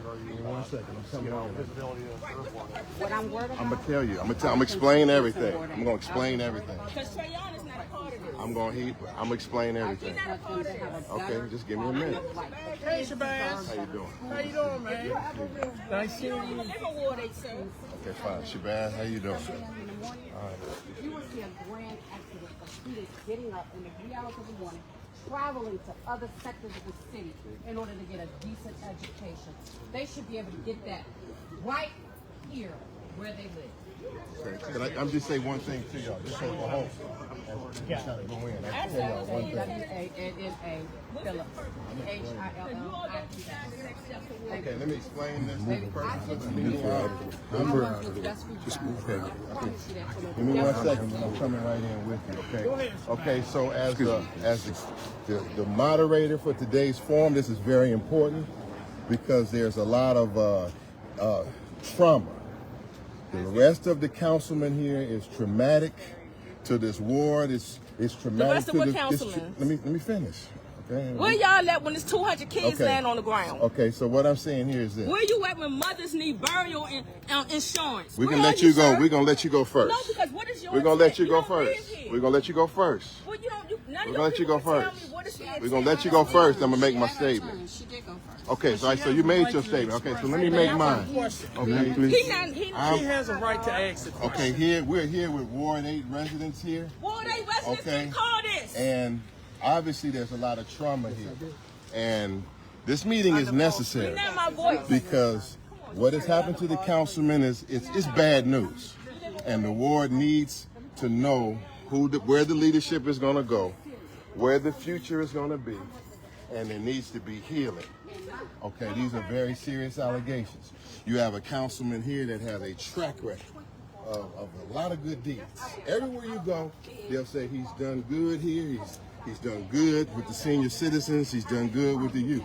1 second. I'm coming on. What I'm worried about. I'm gonna tell you. I'm gonna explain everything. I'm gonna explain everything. I'm gonna explain everything. Okay, just give me a minute. Hey, Shabazz. How you doing? How you doing, man? Nice seeing you. Okay, fine. Shabazz, how you doing? You will see a grand exodus of students getting up in the wee hours of the morning, traveling to other sectors of the city in order to get a decent education. They should be able to get that right here where they live. Okay. Can I'm just say one thing to y'all. Just say go home. Yeah. Go in. I can tell y'all one thing. Okay, let me explain this. Just move that. Give me 1 second. I'm coming right in with you. Okay. Okay. So as the moderator for today's forum, this is very important because there's a lot of trauma. The rest of the councilmen here is traumatic to this ward. It's traumatic. The rest of what councilmen? Let me finish. Okay. Where y'all at when there's 200 kids laying on the ground? Okay, so what I'm saying here is this. Where you at when mothers need burial insurance? We can let you go. We're gonna let you go first. No, because what is your We're gonna let you go first. We're gonna let you go first. Well, We're gonna let you go first. We're gonna let you go first. I'm gonna make my statement. She did go first. Okay, so you made your statement. Okay, so let me make mine. Okay, please. She has a right to ask the question. Okay, we're here with Ward 8 residents here. Ward 8 residents didn't call this. And obviously there's a lot of trauma here. And this meeting is necessary because what has happened to the councilmen is it's bad news. And the ward needs to know where the leadership is going to go, where the future is going to be, and there needs to be healing. Okay, these are very serious allegations. You have a councilman here that has a track record of a lot of good deeds. Everywhere you go, they'll say he's done good here, he's done good with the senior citizens, he's done good with the youth.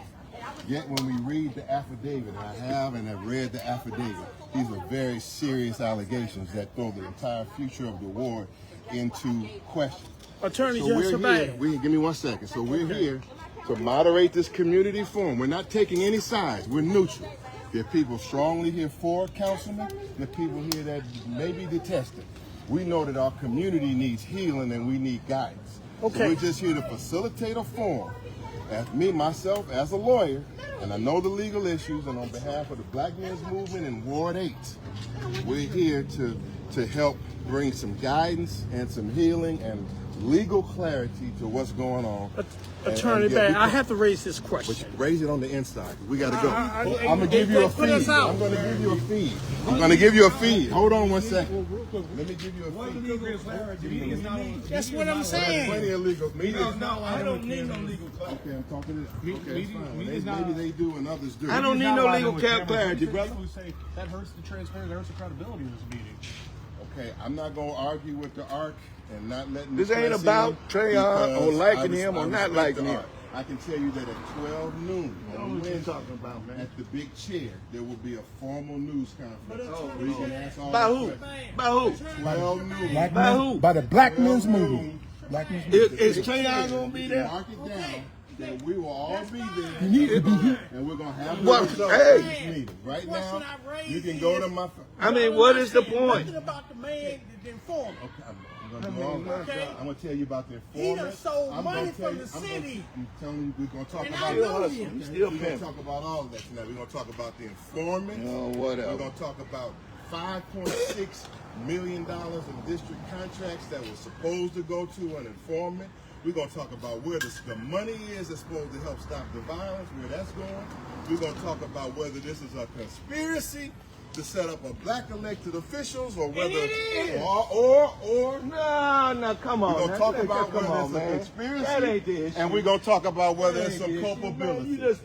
Yet when we read the affidavit, and I have read the affidavit, these are very serious allegations that throw the entire future of the ward into question. Attorney General Shabazz. Give me 1 second. So we're here to moderate this community forum. We're not taking any sides. We're neutral. There are people strongly here for councilmen. There are people here that may be detested. We know that our community needs healing and we need guidance. Okay. So we're just here to facilitate a forum. As myself, as a lawyer, and I know the legal issues, and on behalf of the Black Men's Movement in Ward 8, we're here to help bring some guidance and some healing and legal clarity to what's going on. Attorney Bass, I have to raise this question. But raise it on the inside. We got to go. I'm going to give you a feed. I'm going to give you a feed. I'm going to give you a feed. Hold on 1 second. Let me give you a feed. That's what I'm saying. Plenty of legal. I don't need no legal clarity. Okay, I'm talking to okay, fine. Maybe they do and others do. I don't need no legal clarity, brother. That hurts the transparency, that hurts the credibility of this meeting. Okay, I'm not going to argue with the ARC and not letting this ain't about Trayon or liking him or not liking him. I can tell you that at 12 noon on Wednesday, at the big chair, there will be a formal news conference. We can ask all by who? By who? 12 noon. By who? By the Black Men's Movement. Is Trayon going to be there? Mark it down. That we will all be there, and we're gonna have what? This meeting. Right now, you can go to my. I mean, what is the point? About the man, the informant. Okay, I'm gonna do all that. I'm gonna tell you about the informant. He done stole money from the city. I'm telling you, we're gonna talk and about. I know him. We're gonna talk about all of that tonight. We're gonna talk about the informant. Whatever. We're gonna talk about $5.6 million in district contracts that was supposed to go to an informant. We're going to talk about where the money is that's supposed to help stop the violence, where that's going. We're going to talk about whether this is a conspiracy to set up a black elected officials or whether or no, come on. we're going to talk about whether it's a conspiracy. That ain't the issue. And we're going to talk about whether there's some culpability. You just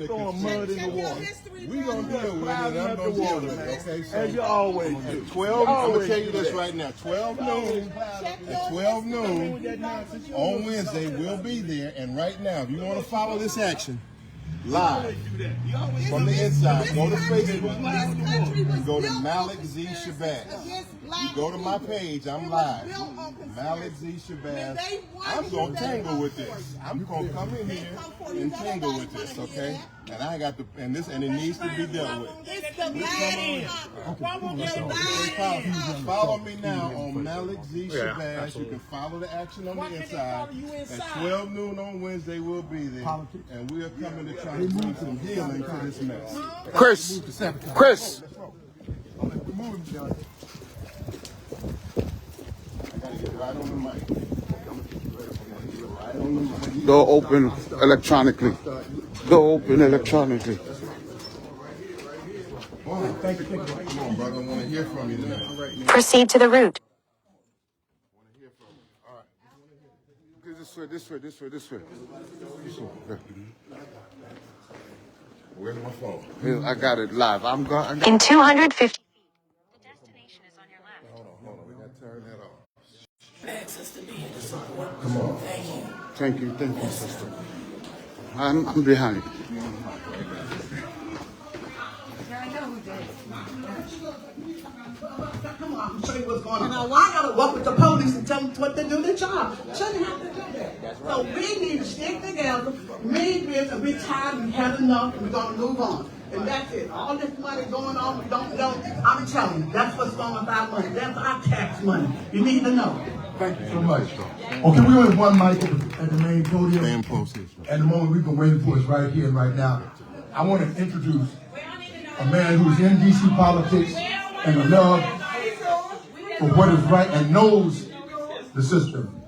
throwing mud in the water. We're going to deal with it, and I'm going to deal with it, okay? So as you always do. 12, I'm going to tell you this right now, 12 noon, at 12 noon on Wednesday, we'll be there, and right now, if you want to follow this action, live from the inside, go to Facebook, and go to Malik Z Shabazz. black go to my people. page, I'm It was live. built on conspiracy. Malik Z. When Shabazz. they want I'm you, gonna they tangle come with for this. you. I'm gonna come in They here come for you. and Don't tangle nobody with this, wanna hear okay? that. And I got to, and it needs to be dealt with. It's the bad Follow me now on Malik Z. Shabazz. You can follow the action on the inside. At 12 noon on Wednesday, we'll be there. And we are coming to try to bring some healing to this mess. Chris. Chris. I gotta get right on the mic. Door open electronically. Door open electronically. Come on, brother. I want to hear from you tonight. Proceed to the route. This way. Where's my phone? Here, I got it live. I'm going. In 250. The destination is on your left. Hold on. We got to turn that off. Thank you, sister. I'm behind you. Come on, I'll show you what's going on. I gotta work with the police and tell them what to do their job. Shouldn't have to do that. So we need to stick together. Me, we tired and had enough, and we're gonna move on. And that's it. All this money going on, we don't know. I'm telling you, that's what's going on with our money. That's our tax money. You need to know. Thank you so much. Okay, we're going to have one mic at the main podium. Main position. And the moment we've been waiting for is right here and right now. I want to introduce a man who's in DC politics and a love for what is right and knows the system.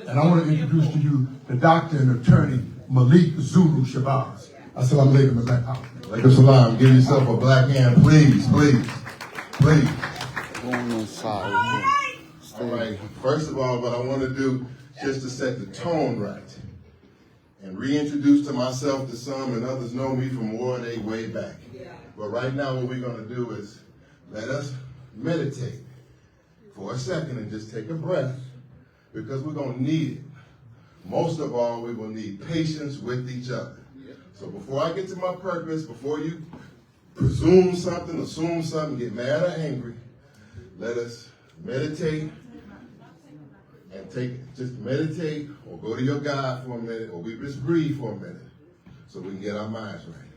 And I want to introduce to you the doctor and attorney Malik Zulu Shabazz. Assalamu alaikum, black house. Alaikum salam. Give yourself a black hand, please. Going inside. All right. First of all, what I want to do, just to set the tone right, and reintroduce to myself to some, and others know me from Ward 8 way back. But right now, what we're going to do is let us meditate for a second and just take a breath, because we're going to need it. Most of all, we will need patience with each other. So before I get to my purpose, before you assume something, get mad or angry, let us meditate and just meditate, or go to your God for a minute, or we just breathe for a minute, so we can get our minds right.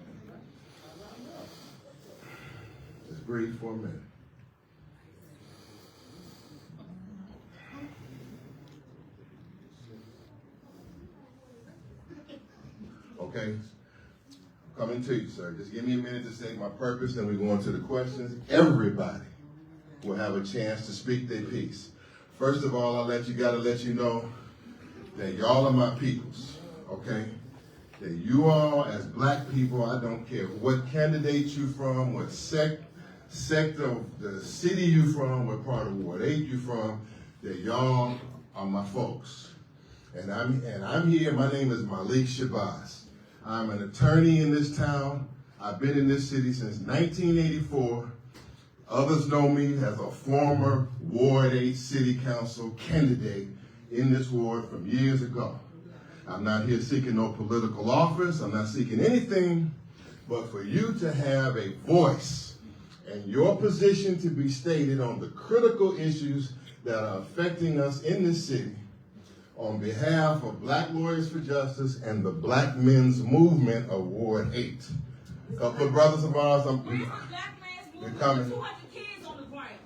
Just breathe for a minute. Okay? Coming to you, sir. Just give me a minute to say my purpose, then we go on to the questions. Everybody will have a chance to speak their piece. First of all, gotta let you know that y'all are my peoples, okay? That you all, as black people, I don't care what candidate you from, what sect of the city you from, what part of Ward 8 you from, that y'all are my folks. And I'm here, my name is Malik Shabazz. I'm an attorney in this town. I've been in this city since 1984. Others know me as a former Ward 8 City Council candidate in this ward from years ago. I'm not here seeking no political office. I'm not seeking anything but for you to have a voice and your position to be stated on the critical issues that are affecting us in this city on behalf of Black Lawyers for Justice and the Black Men's Movement of Ward 8. A couple of brothers of ours, they're coming.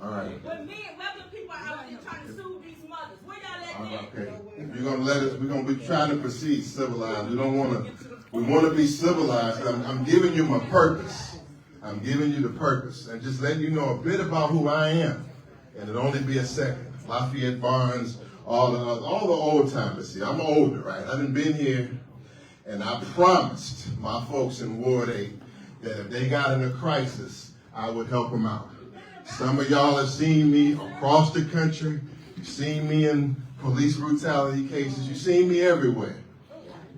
All right. But me and other people out there trying to sue these mothers. Where y'all at? Okay. You're gonna let us. We're gonna be trying to proceed civilized. We don't want to. We want to be civilized. I'm giving you my purpose. I'm giving you the purpose, and just letting you know a bit about who I am. And it'll only be a second. Lafayette Barnes, all the old timers here. I'm older, right? I done been here, and I promised my folks in Ward 8 that if they got in a crisis, I would help them out. Some of y'all have seen me across the country. You've seen me in police brutality cases. You've seen me everywhere.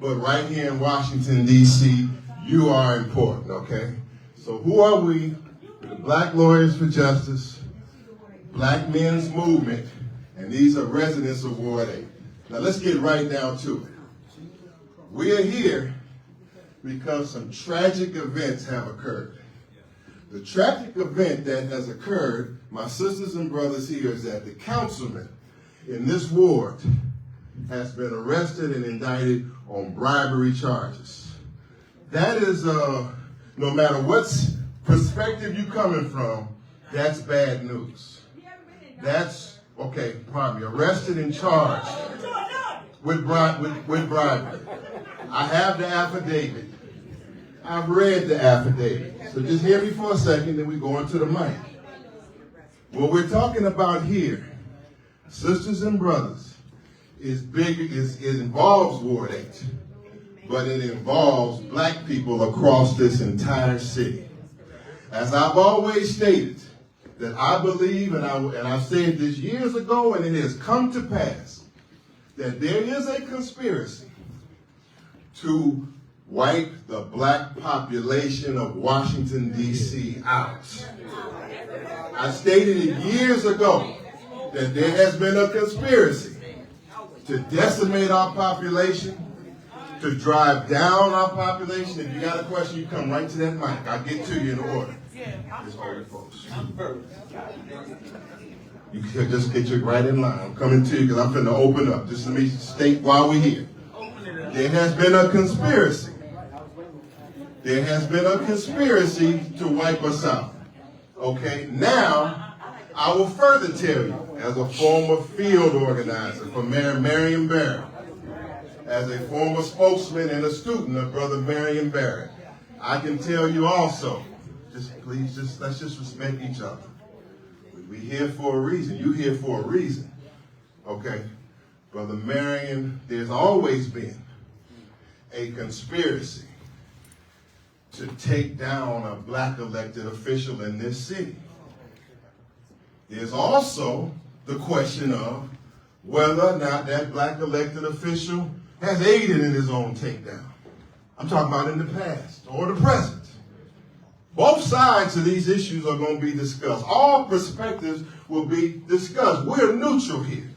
But right here in Washington, D.C., you are important, okay? So who are we? We're the Black Lawyers for Justice, Black Men's Movement, and these are residents of Ward 8. Now let's get right down to it. We are here because some tragic events have occurred. The tragic event that has occurred, my sisters and brothers here, is that the councilman in this ward has been arrested and indicted on bribery charges. That is, no matter what perspective you're coming from, that's bad news. That's, okay, pardon me, arrested and charged with bribery. I have the affidavit. I've read the affidavit. So just hear me for a second, then we go into the mic. What we're talking about here, sisters and brothers, is big. It involves Ward 8, but it involves black people across this entire city. As I've always stated, that I believe, and I said this years ago, and it has come to pass, that there is a conspiracy to wipe the black population of Washington, D.C. out. I stated it years ago that there has been a conspiracy to decimate our population, to drive down our population. If you got a question, you come right to that mic. I'll get to you in order. Just hold it, folks. You can just get you right in line. I'm coming to you because I'm finna open up. Just let me state why we're here. There has been a conspiracy. There has been a conspiracy to wipe us out. Okay, now I will further tell you, as a former field organizer for Mayor Marion Barrett, as a former spokesman and a student of Brother Marion Barrett, I can tell you also, let's just respect each other. We're here for a reason. You're here for a reason. Okay? Brother Marion, there's always been a conspiracy to take down a black elected official in this city. There's also the question of whether or not that black elected official has aided in his own takedown. I'm talking about in the past or the present. Both sides of these issues are going to be discussed. All perspectives will be discussed. We're neutral here.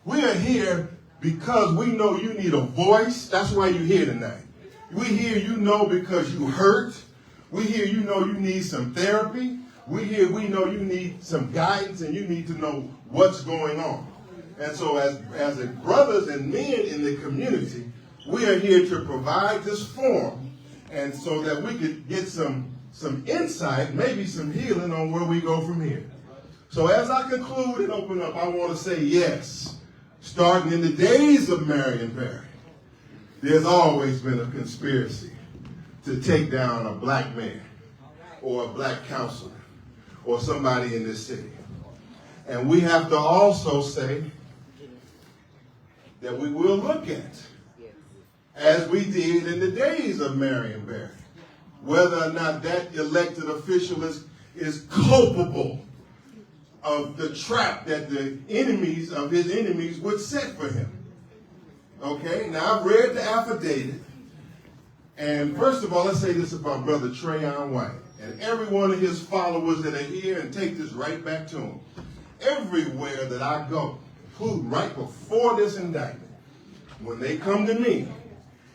We are here because we know you need a voice. That's why you're here tonight. We hear you know because you hurt. We hear you know you need some therapy. We know you need some guidance and you need to know what's going on. And so as brothers and men in the community, we are here to provide this forum and so that we could get some insight, maybe some healing on where we go from here. So as I conclude and open up, I want to say yes, starting in the days of Marion Barrett, there's always been a conspiracy to take down a black mayor or a black councilor or somebody in this city. And we have to also say that we will look at, as we did in the days of Marion Barrett, whether or not that elected official is culpable of the trap that the enemies of his enemies would set for him. Okay, now I've read the affidavit, and first of all, let's say this about Brother Trayon White and every one of his followers that are here, and take this right back to him. Everywhere that I go, including right before this indictment, when they come to me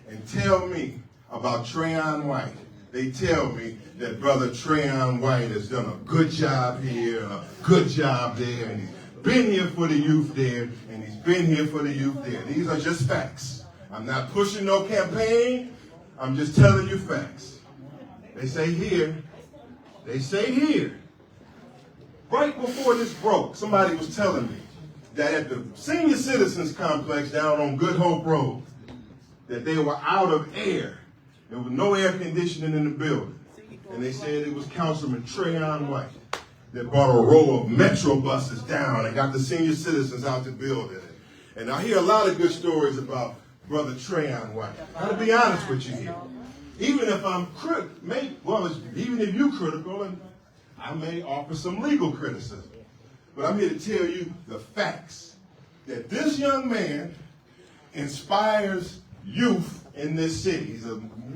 and tell me about Trayon White, they tell me that Brother Trayon White has done a good job here and a good job there, and he's been here for the youth there, and he's been here for the youth there. These are just facts. I'm not pushing no campaign. I'm just telling you facts. They say here. Right before this broke, somebody was telling me that at the senior citizens complex down on Good Hope Road, that they were out of air. There was no air conditioning in the building. And they said it was Councilman Trayon White that brought a row of Metro buses down and got the senior citizens out the building. And I hear a lot of good stories about Brother Trayon White. I gotta be honest with you here. Even if I'm even if you're critical, and I may offer some legal criticism, but I'm here to tell you the facts. That this young man inspires youth in this city.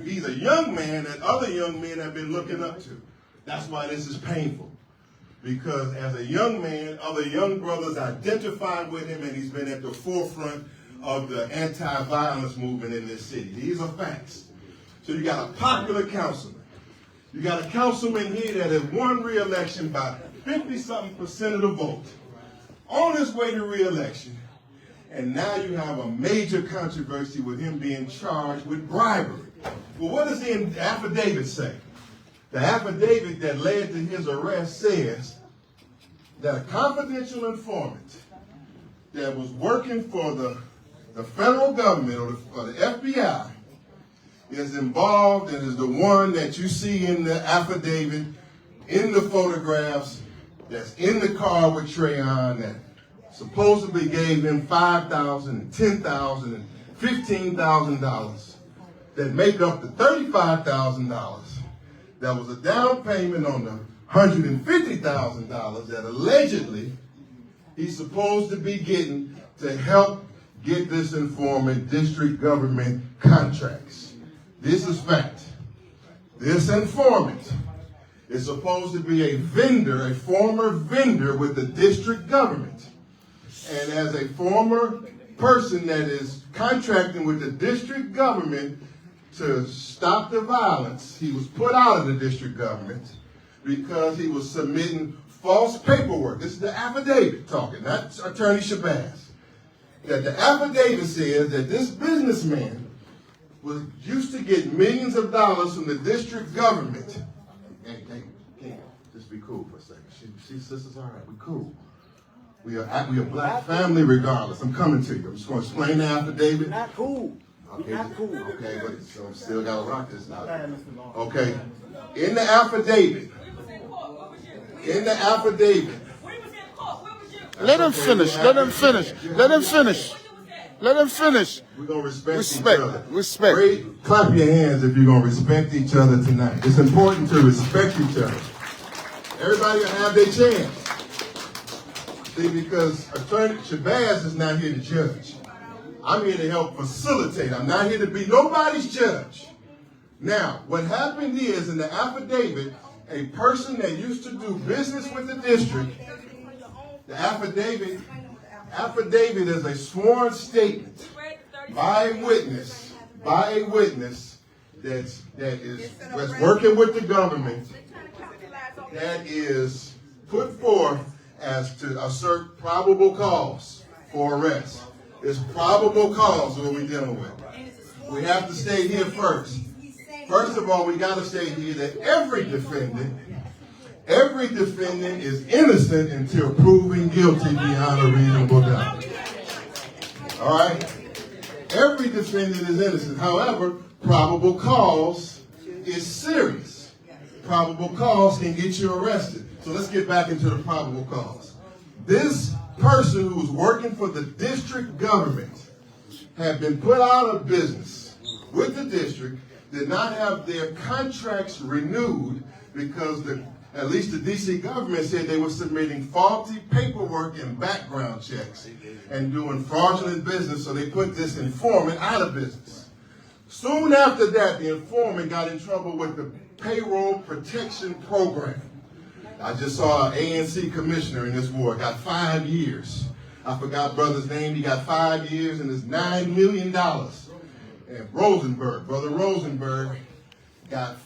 He's a young man that other young men have been looking up to. That's why this is painful. Because as a young man, other young brothers identify with him, and he's been at the forefront of the anti-violence movement in this city. These are facts. So you got a popular councilman You got a councilman here that has won re-election by 50-something% of the vote, on his way to re-election, and now you have a major controversy with him being charged with bribery. Well, what does the affidavit say? The affidavit that led to his arrest says that a confidential informant that was working for the federal government or the FBI is involved and is the one that you see in the affidavit, in the photographs, that's in the car with Trayon, that supposedly gave him $5,000 and $10,000 and $15,000 that make up the $35,000 that was a down payment on the $150,000 that allegedly he's supposed to be getting to help get this informant district government contracts. This is fact. This informant is supposed to be a vendor, a former vendor with the district government. And as a former person that is contracting with the district government to stop the violence, he was put out of the district government because he was submitting false paperwork. This is the affidavit talking, not Attorney Shabazz. That the affidavit says that this businessman was used to get millions of dollars from the district government. Hey, just be cool for a second. She sisters, all right, we cool. We are black family regardless. I'm coming to you. I'm just going to explain the affidavit. Not cool. Okay, not cool. Okay, but so I'm still got to rock this now. Okay, in the affidavit. In the affidavit. Let him finish. Let him finish. Let him finish. Let him finish. We're going to respect each other. Respect. Great. Clap your hands if you're going to respect each other tonight. It's important to respect each other. Everybody will have their chance. See, because Attorney Shabazz is not here to judge. I'm here to help facilitate. I'm not here to be nobody's judge. Now, what happened is in the affidavit, a person that used to do business with the district, the affidavit is a sworn statement by a witness that's working with the government, that is put forth as to assert probable cause for arrest. It's probable cause what we're dealing with. We have to stay here first. First of all, we got to stay here that every defendant is innocent until proven guilty beyond a reasonable doubt. All right? Every defendant is innocent. However, probable cause is serious. Probable cause can get you arrested. So let's get back into the probable cause. This person who was working for the district government had been put out of business with the district, did not have their contracts renewed because at least the DC government said they were submitting faulty paperwork and background checks and doing fraudulent business, so they put this informant out of business. Soon after that, the informant got in trouble with the payroll protection program. I just saw an ANC commissioner in this ward, got 5 years. I forgot brother's name, he got 5 years and it's $9 million. And Brother Rosenberg, got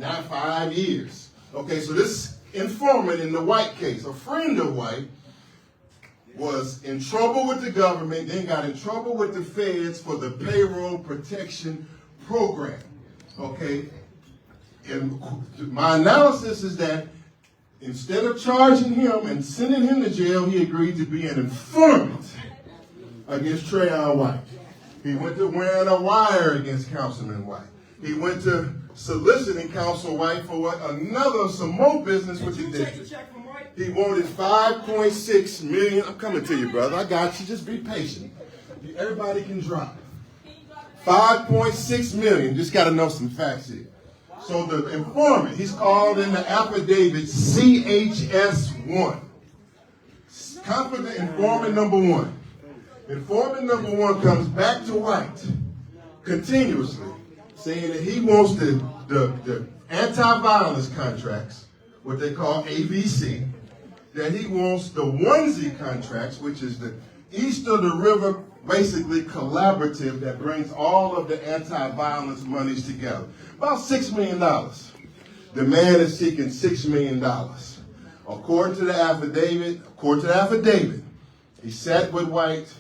5 years. Okay, so this informant in the White case, a friend of White, was in trouble with the government, then got in trouble with the feds for the payroll protection program. Okay, and my analysis is that instead of charging him and sending him to jail, he agreed to be an informant against Trayon White. He went to wearing a wire against Councilman White. He went to soliciting Council White for some more business with the district. He wanted $5.6 million. I'm coming to you, brother. I got you. Just be patient. Everybody can drop. $5.6 million. Just got to know some facts here. So the informant, he's called in the affidavit CHS1. Confident informant number one. Informant number one comes back to White continuously, saying that he wants the anti-violence contracts, what they call ABC, that he wants the onesie contracts, which is the East of the River, basically collaborative that brings all of the anti-violence monies together. About $6 million. the man is seeking $6 million. According to the affidavit, he sat with White.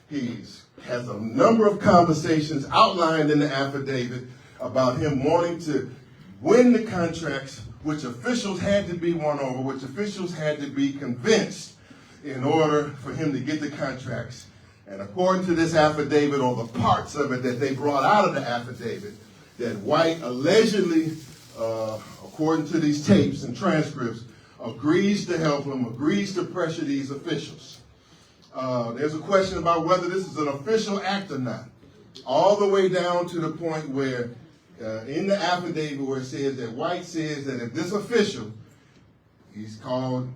He has a number of conversations outlined in the affidavit about him wanting to win the contracts, which officials had to be won over, which officials had to be convinced in order for him to get the contracts. And according to this affidavit, or the parts of it that they brought out of the affidavit, that White allegedly, according to these tapes and transcripts, agrees to help him, agrees to pressure these officials. There's a question about whether this is an official act or not, all the way down to the point where in the affidavit where it says that White says that if this official, he's called,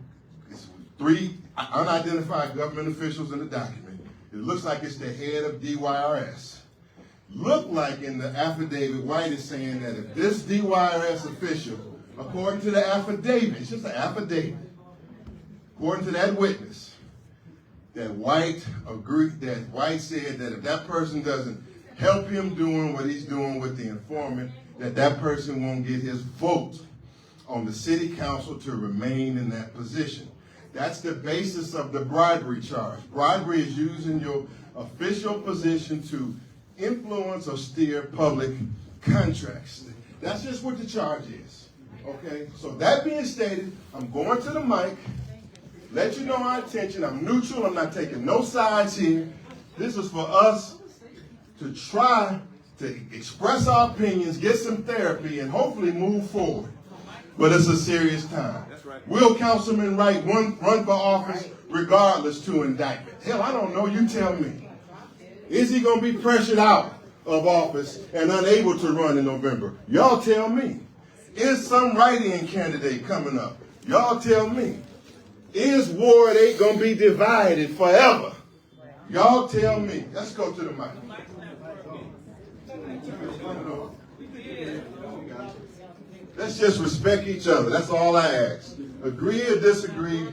it's 3 unidentified government officials in the document, it looks like it's the head of DYRS. Look like in the affidavit, White is saying that if this DYRS official, according to the affidavit, it's just an affidavit, according to that witness, that White agreed, that White said that if that person doesn't help him doing what he's doing with the informant, that person won't get his vote on the city council to remain in that position. That's the basis of the bribery charge. Bribery is using your official position to influence or steer public contracts. That's just what the charge is. Okay? So that being stated, I'm going to the mic. Let you know our intention. I'm neutral. I'm not taking no sides here. This is for us to try to express our opinions, get some therapy, and hopefully move forward. But it's a serious time. Will Councilman Wright run for office regardless to indictment? Hell, I don't know. You tell me. Is he going to be pressured out of office and unable to run in November? Y'all tell me. Is some write-in candidate coming up? Y'all tell me. Is Ward 8 going to be divided forever? Y'all tell me. Let's go to the mic. Let's just respect each other. That's all I ask. Agree or disagree,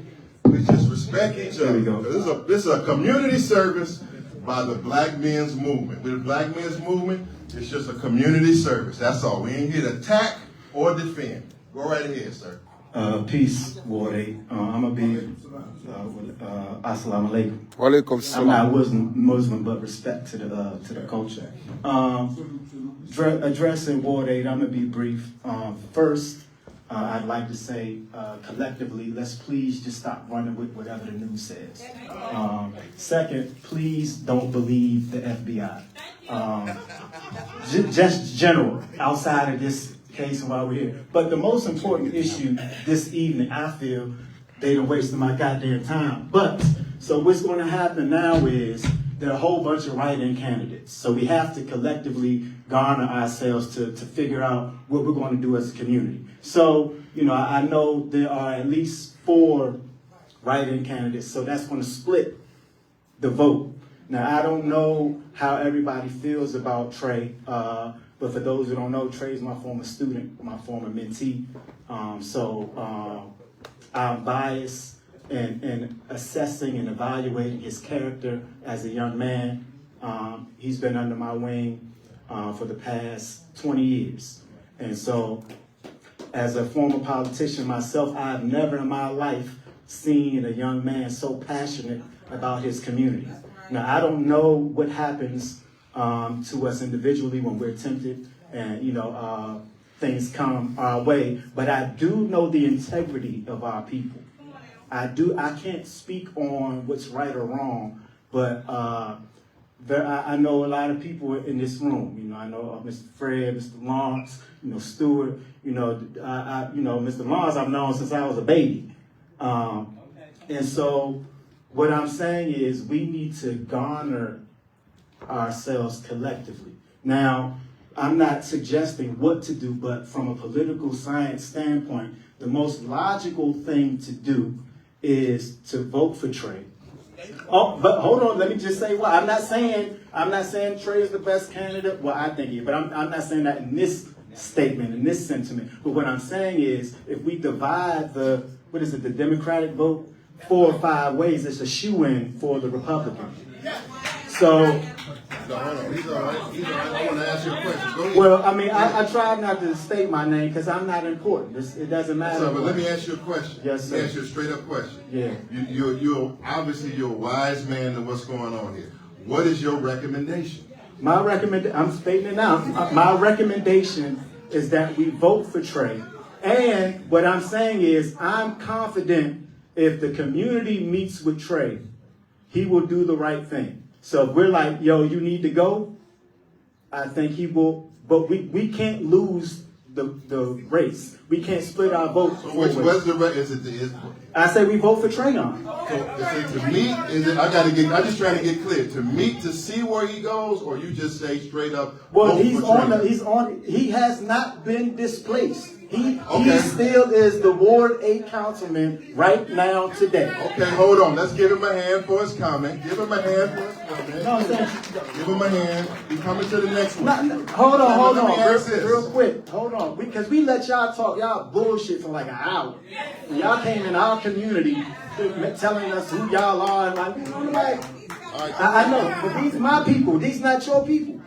we just respect each other. This is a community service by the Black Men's Movement. With the Black Men's Movement, it's just a community service. That's all. We ain't here to attack or defend. Go right ahead, sir. Peace, Ward 8. I'm going to be Assalamu alaikum. Walaikum I'm salam. not Muslim, but respect to the culture. Addressing Ward 8, I'm going to be brief. First, I'd like to say collectively, let's please just stop running with whatever the news says. Second, please don't believe the FBI. Just general, outside of this case and while we're here. But the most important issue this evening, I feel, they done wasted my goddamn time. But, so what's going to happen now is there are a whole bunch of write-in candidates. So we have to collectively garner ourselves to figure out what we're going to do as a community. So, you know, I know there are at least 4 write-in candidates, so that's going to split the vote. Now, I don't know how everybody feels about Trey, but for those who don't know, Trey's my former student, my former mentee. I'm biased in assessing and evaluating his character as a young man. He's been under my wing for the past 20 years. And so, as a former politician myself, I've never in my life seen a young man so passionate about his community. Now, I don't know what happens to us individually when we're tempted and, you know, things come our way, but I do know the integrity of our people. I can't speak on what's right or wrong, but I know a lot of people in this room. You know, I know Mr. Fred, Mr. Lawrence, you know, Stewart. You know, Mr. Lawrence I've known since I was a baby. And so what I'm saying is we need to garner ourselves collectively. Now, I'm not suggesting what to do, but from a political science standpoint, the most logical thing to do is to vote for Trey. Oh, but hold on, let me just say why. I'm not saying Trey is the best candidate. Well, I think he is, but I'm not saying that in this statement, in this sentiment. But what I'm saying is, if we divide the Democratic vote 4 or 5 ways, it's a shoe-in for the Republican. So hold on. He's all right. He's all right. I want to ask you a question. Go ahead. Well, I mean, I tried not to state my name because I'm not important. It doesn't matter. So, but let me ask you a question. Yes, sir. Let me ask you a straight up question. Yeah. You're obviously you're a wise man to what's going on here. What is your recommendation? I'm stating it now. My recommendation is that we vote for Trey. And what I'm saying is I'm confident if the community meets with Trey, he will do the right thing. So if we're like, yo, you need to go, I think he will. But we can't lose the race. We can't split our vote. So what's the is it? I say we vote for Trayon. So is it to meet? Is it? I'm just trying to get clear. To meet to see where he goes, or you just say straight up? Well, he has not been displaced. He still is the Ward 8 councilman right now today. Okay, hold on. Let's give him a hand for his comment. Give him a hand for his comment. No, give him a hand. We're coming to the next one. Hold on. Real quick. Hold on. Because we let y'all talk y'all bullshit for like an hour. And y'all came in our community telling us who y'all are. And I know, but these my people. These not your people.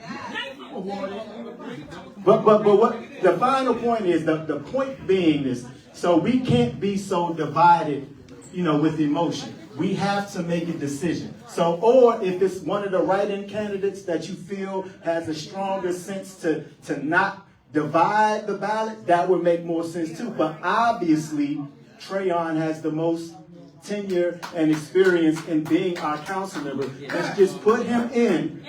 But what the final point is, the point being is, so we can't be so divided, with emotion. We have to make a decision. So, or if it's one of the write-in candidates that you feel has a stronger sense to not divide the ballot, that would make more sense too. But obviously, Trayon has the most tenure and experience in being our council member. Let's just put him in.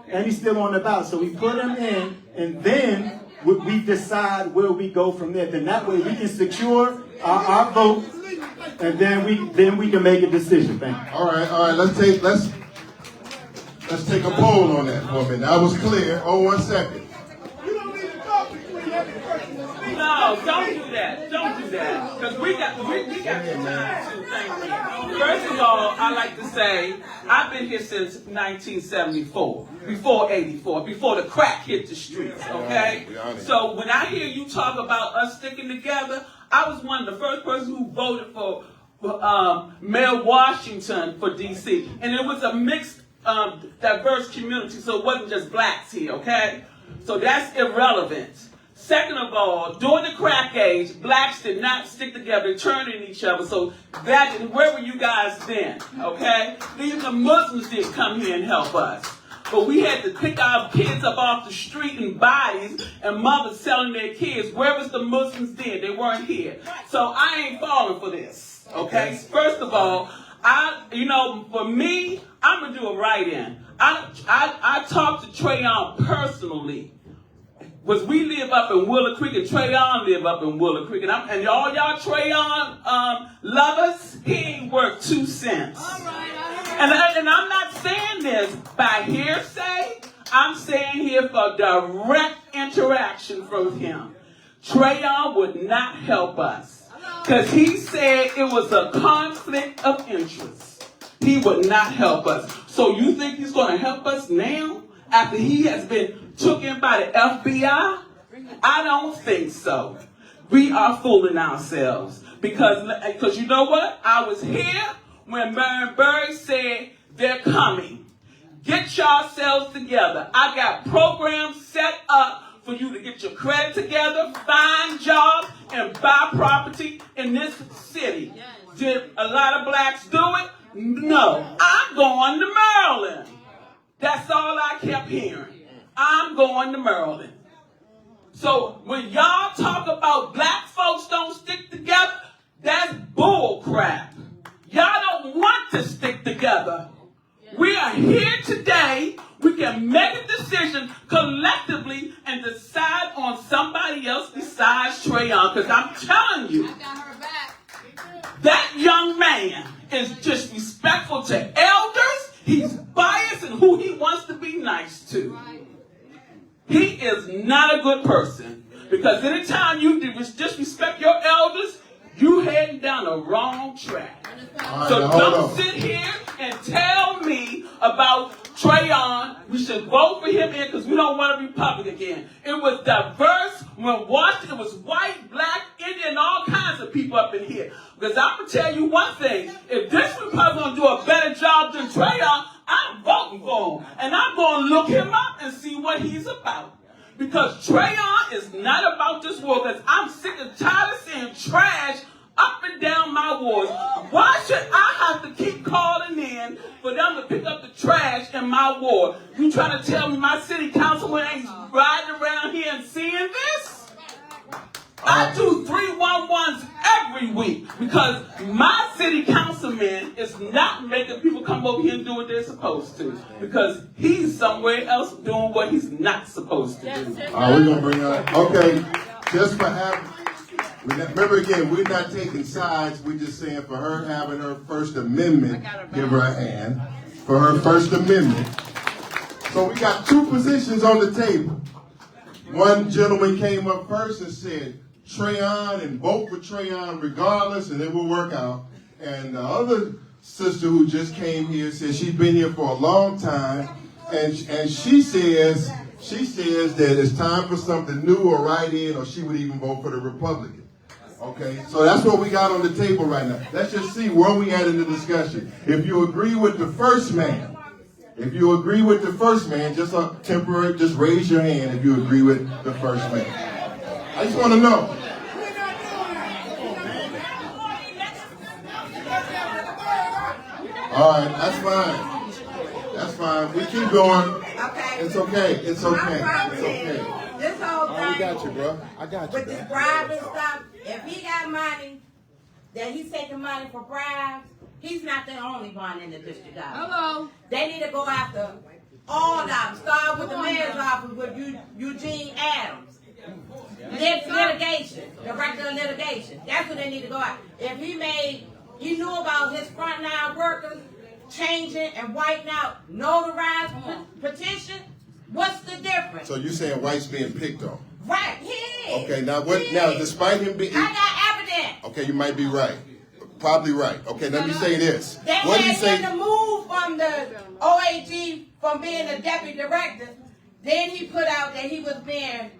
And he's still on the ballot. So we put him in, and then we decide where we go from there. Then that way we can secure our vote, and then we can make a decision. Thank you. All right. Let's take a poll on that for a minute. That was clear. Oh, 1 second. No, don't do that. Don't do that. Because we got some time to thank you. First of all, I like to say I've been here since 1974, before 84, before the crack hit the streets, okay? So when I hear you talk about us sticking together, I was one of the first persons who voted for Mayor Washington for D.C. And it was a mixed, diverse community, so it wasn't just blacks here, okay? So that's irrelevant. Second of all, during the crack age, blacks did not stick together, turn in each other. So where were you guys then? Okay? Even the Muslims didn't come here and help us. But we had to pick our kids up off the street in bodies and mothers selling their kids. Where was the Muslims then? They weren't here. So I ain't falling for this. Okay? First of all, for me, I'm going to do a write-in. I talked to Trayon personally. Was we live up in Willow Creek, and Trayon live up in Willow Creek. And all y'all Trayon lovers, he ain't worth 2 cents. And I'm not saying this by hearsay. I'm saying here for direct interaction from him. Trayon would not help us. Because he said it was a conflict of interest. He would not help us. So you think he's going to help us now? After he has been took in by the FBI? I don't think so. We are fooling ourselves. Because you know what? I was here when Marion Berry said they're coming. Get yourselves together. I got programs set up for you to get your credit together, find jobs, and buy property in this city. Did a lot of blacks do it? No. I'm going to Maryland. That's all I kept hearing. I'm going to Maryland. So when y'all talk about black folks don't stick together, that's bull crap. Y'all don't want to stick together. We are here today. We can make a decision collectively and decide on somebody else besides Trayon. Because I'm telling you, that young man is disrespectful to elders. He's biased in who he wants to be nice to. He is not a good person. Because anytime you disrespect your elders, you heading down the wrong track. So don't sit here and tell me about Trayon. We should vote for him in because we don't want a Republican again. It was diverse when Washington, it was white, black, Indian, all kinds of people up in here. Because I'm going to tell you one thing. If this Republican going to do a better job than Trayon, I'm voting for him. And I'm going to look him up and see what he's about. Because Trayon is not about this war. Because I'm sick and tired of seeing trash up and down my wards. Why should I have to keep calling in for them to pick up the trash in my ward? You trying to tell me my city councilman ain't riding around here and seeing this? I do 311s every week because my city councilman is not making people come over here and do what they're supposed to because he's somewhere else doing what he's not supposed to do. All right, we're going to bring her. Okay, just for having, remember again, we're not taking sides. We're just saying for her having her First Amendment, give her a hand for her First Amendment. So we got two positions on the table. One gentleman came up first and said, Trayon, and vote for Trayon regardless, and it will work out. And the other sister who just came here says she's been here for a long time, and she says that it's time for something new or write-in, or she would even vote for the Republican. Okay, so that's what we got on the table right now. Let's just see where we at in the discussion. If you agree with the first man, just a temporary, just raise your hand if you agree with the first man. I just want to know. All right, that's fine. That's fine. We keep going. Okay. It's okay. It's okay. It's okay. This whole thing. I got you, bro. I got you. With this bribe and stuff, if he got money, that he's taking money for bribes, he's not the only one in the district office. Hello. They need to go after all of them. Start with the mayor's office with Eugene Adams. Litigation, director of litigation. That's what they need to go after. If he knew about his frontline workers changing and wiping out notarized petition, what's the difference? So you're saying White's being picked on? Right, he is. Okay, now what? Now, despite him being, I got evidence. Okay, you might be right. Probably right. Okay, let me say this. They What do you say? had him to move from the OAG from being a deputy director. Then he put out that he was being,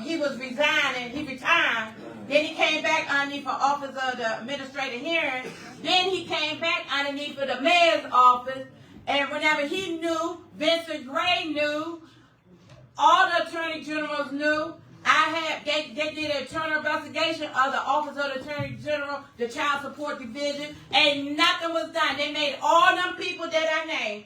he was resigning. He retired. Then he came back underneath the office of the administrative hearing. Then he came back underneath of the mayor's office. And whenever he knew, Vincent Gray knew, all the attorney generals knew. They did an internal investigation of the Office of the Attorney General, the Child Support Division, and nothing was done. They made all them people that I named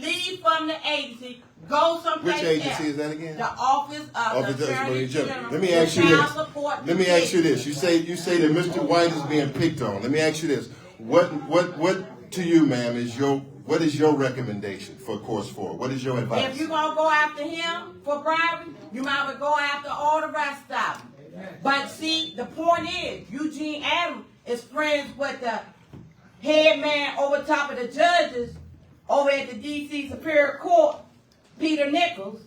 leave from the agency, go someplace else. Which agency is that again? The Office of the Attorney General. Let me ask you this. You say that Mr. White is being picked on. Let me ask you this. What to you, ma'am, what is your recommendation for course 4? What is your advice? If you're going to go after him for bribery, you might as well go after all the rest of them. But see, the point is, Eugene Adams is friends with the head man over top of the judges over at the D.C. Superior Court, Peter Nichols.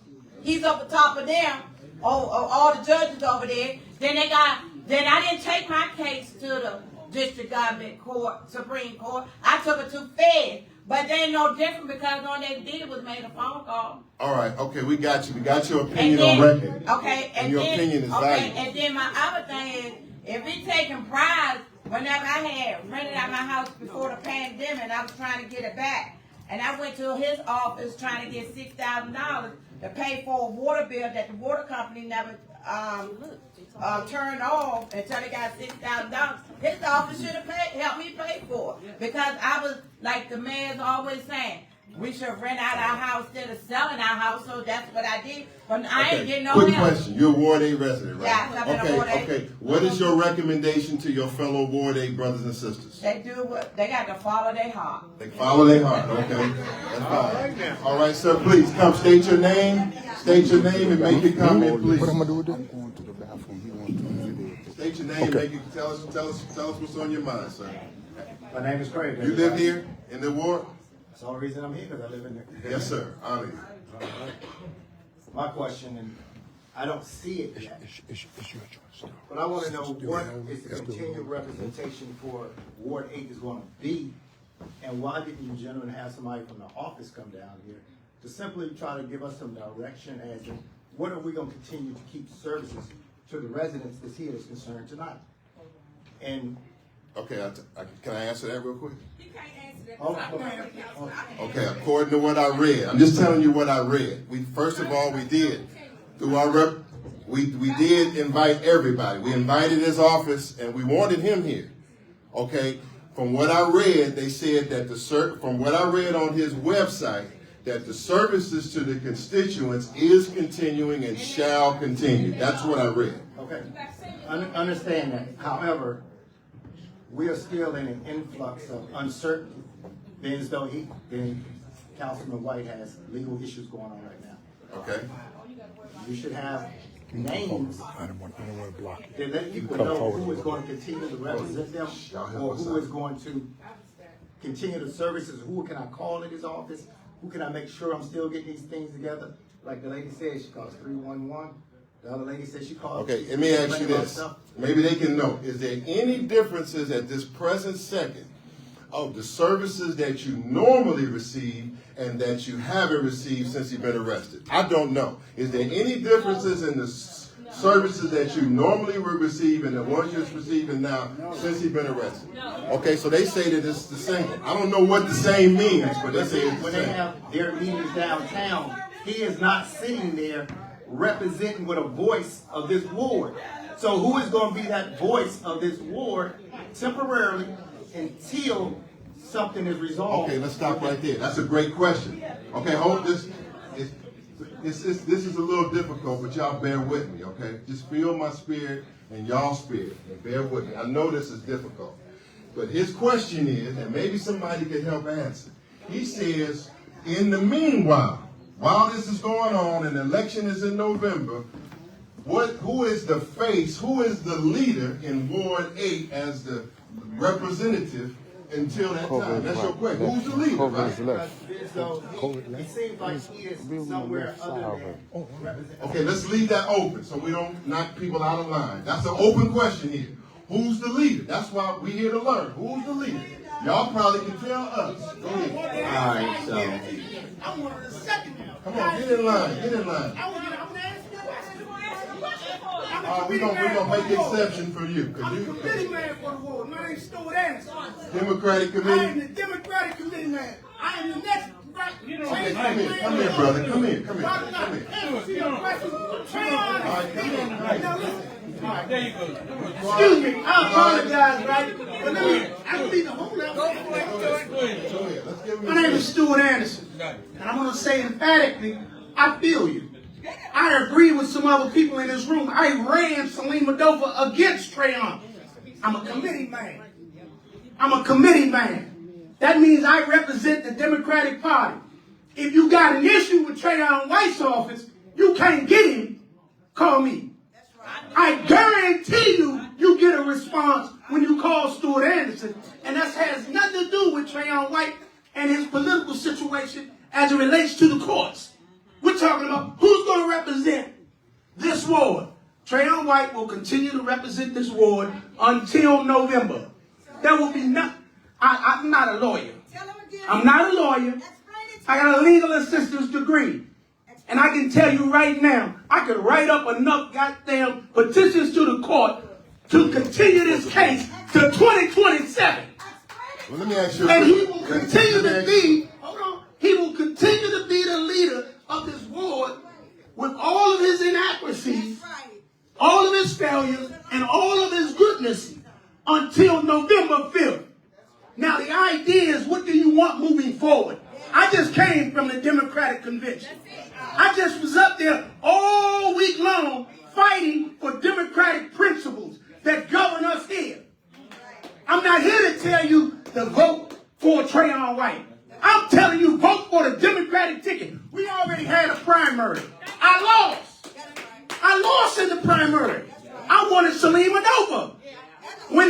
He's up top of them, all the judges over there. Then I didn't take my case to the District Government Court, Supreme Court. I took it to Fed. But they ain't no different because all they did was made a phone call. All right, okay, we got you. We got your opinion on record. Okay, and your opinion is valuable. And then my other thing is, if he taking bribes, whenever I had rented out my house before the pandemic, I was trying to get it back. And I went to his office trying to get $6,000 to pay for a water bill that the water company never turned off until they got $6,000. His office should have helped me pay for it. Because I was, like the mayor's always saying, we should rent out our house instead of selling our house, so that's what I did. But I ain't getting no help. Quick question. You're a Ward 8 resident, right? Yeah, I'm in a Ward 8. Okay. What is your recommendation to your fellow Ward 8 brothers and sisters? They do what they got to follow their heart. They follow their heart, okay. That's fine. All right, sir, please come state your name. State your name and make your comment, please. What am I doing? I'm going to the bathroom. He wants to state your name, make it, tell us what's on your mind, sir. My name is Craig. You live here in the ward? That's the only reason I'm here, because I live in there. Yes, sir. Honor you. My question, and I don't see it yet, it's your choice. but I want to know what is the continued representation for Ward 8 is going to be, and why didn't you gentlemen have somebody from the office come down here to simply try to give us some direction as to what are we going to continue to keep services to the residents that's here is concerned tonight? And Okay, can I answer that real quick? You can't answer that. Okay, according to what I read, I'm just telling you what I read. First of all, we did through our we did invite everybody. We invited his office, and we wanted him here. Okay, from what I read, they said that from what I read on his website, that the services to the constituents is continuing and shall continue. That's what I read. Okay, understand that. However, we are still in an influx of uncertainty, being as though Councilman White has legal issues going on right now. Okay. You should have names that let people know who is going to continue to represent them, or who is going to continue the services. Who can I call at his office? Who can I make sure I'm still getting these things together? Like the lady said, she calls 311. The other lady said she called. Okay, let me ask you this. Maybe they can know. Is there any differences at this present second of the services that you normally receive and that you haven't received since you've been arrested? I don't know. Is there any differences in the services that you normally would receive and the ones you're receiving now since you've been arrested? Okay, so they say that it's the same. I don't know what the same means, but they say it's the same. When they have their meetings downtown, he is not sitting there representing with a voice of this ward. So who is going to be that voice of this ward temporarily until something is resolved? Okay, let's stop right there. That's a great question. Okay, hold this. This is a little difficult, but y'all bear with me, okay? Just feel my spirit and y'all's spirit, and bear with me. I know this is difficult, but his question is, and maybe somebody can help answer. He says, in the meanwhile, while this is going on and the election is in November, who is the face, who is the leader in Ward 8 as the representative until that time? That's your question. Who's the leader, right? So it seems like he is somewhere other than representing. Okay, let's leave that open so we don't knock people out of line. That's an open question here. Who's the leader? That's why we're here to learn. Who's the leader? Y'all probably can tell us. Go ahead. All right, so I'm one of the second now. Come on, get in line. Get in line. We're gonna make an exception for you. I'm the committee man for the ward. My name's Stuart Anderson. Democratic I am Committee. the Democratic committee man. I am the next. Okay, come here, brother. Come here. There you go. Excuse me, I apologize, right? But let me, I don't need to hold up. My name is Stuart Anderson, and I'm going to say emphatically, I feel you. I agree with some other people in this room. I ran Salim Adolpha against Trayon. I'm a committee man. I'm a committee man. That means I represent the Democratic Party. If you got an issue with Trayon White's office, you can't get him, call me. I guarantee you get a response when you call Stuart Anderson. And that has nothing to do with Trayon White and his political situation as it relates to the courts. We're talking about who's going to represent this ward. Trayon White will continue to represent this ward until November. There will be nothing. I'm not a lawyer. I'm not a lawyer. I got a legal assistance degree. And I can tell you right now, I could write up enough goddamn petitions to the court to continue this case to 2027. Well, let me ask you. And he will continue to be, he will continue to be the leader of this ward with all of his inaccuracies, all of his failures, and all of his goodness until November 5th. Now, the idea is, what do you want moving forward? I just came from the Democratic Convention. I just was up there all week long fighting for democratic principles that govern us here. I'm not here to tell you to vote for Trayon White. I'm telling you, vote for the Democratic ticket. We already had a primary. I lost in the primary. I wanted Salim Adolpha. When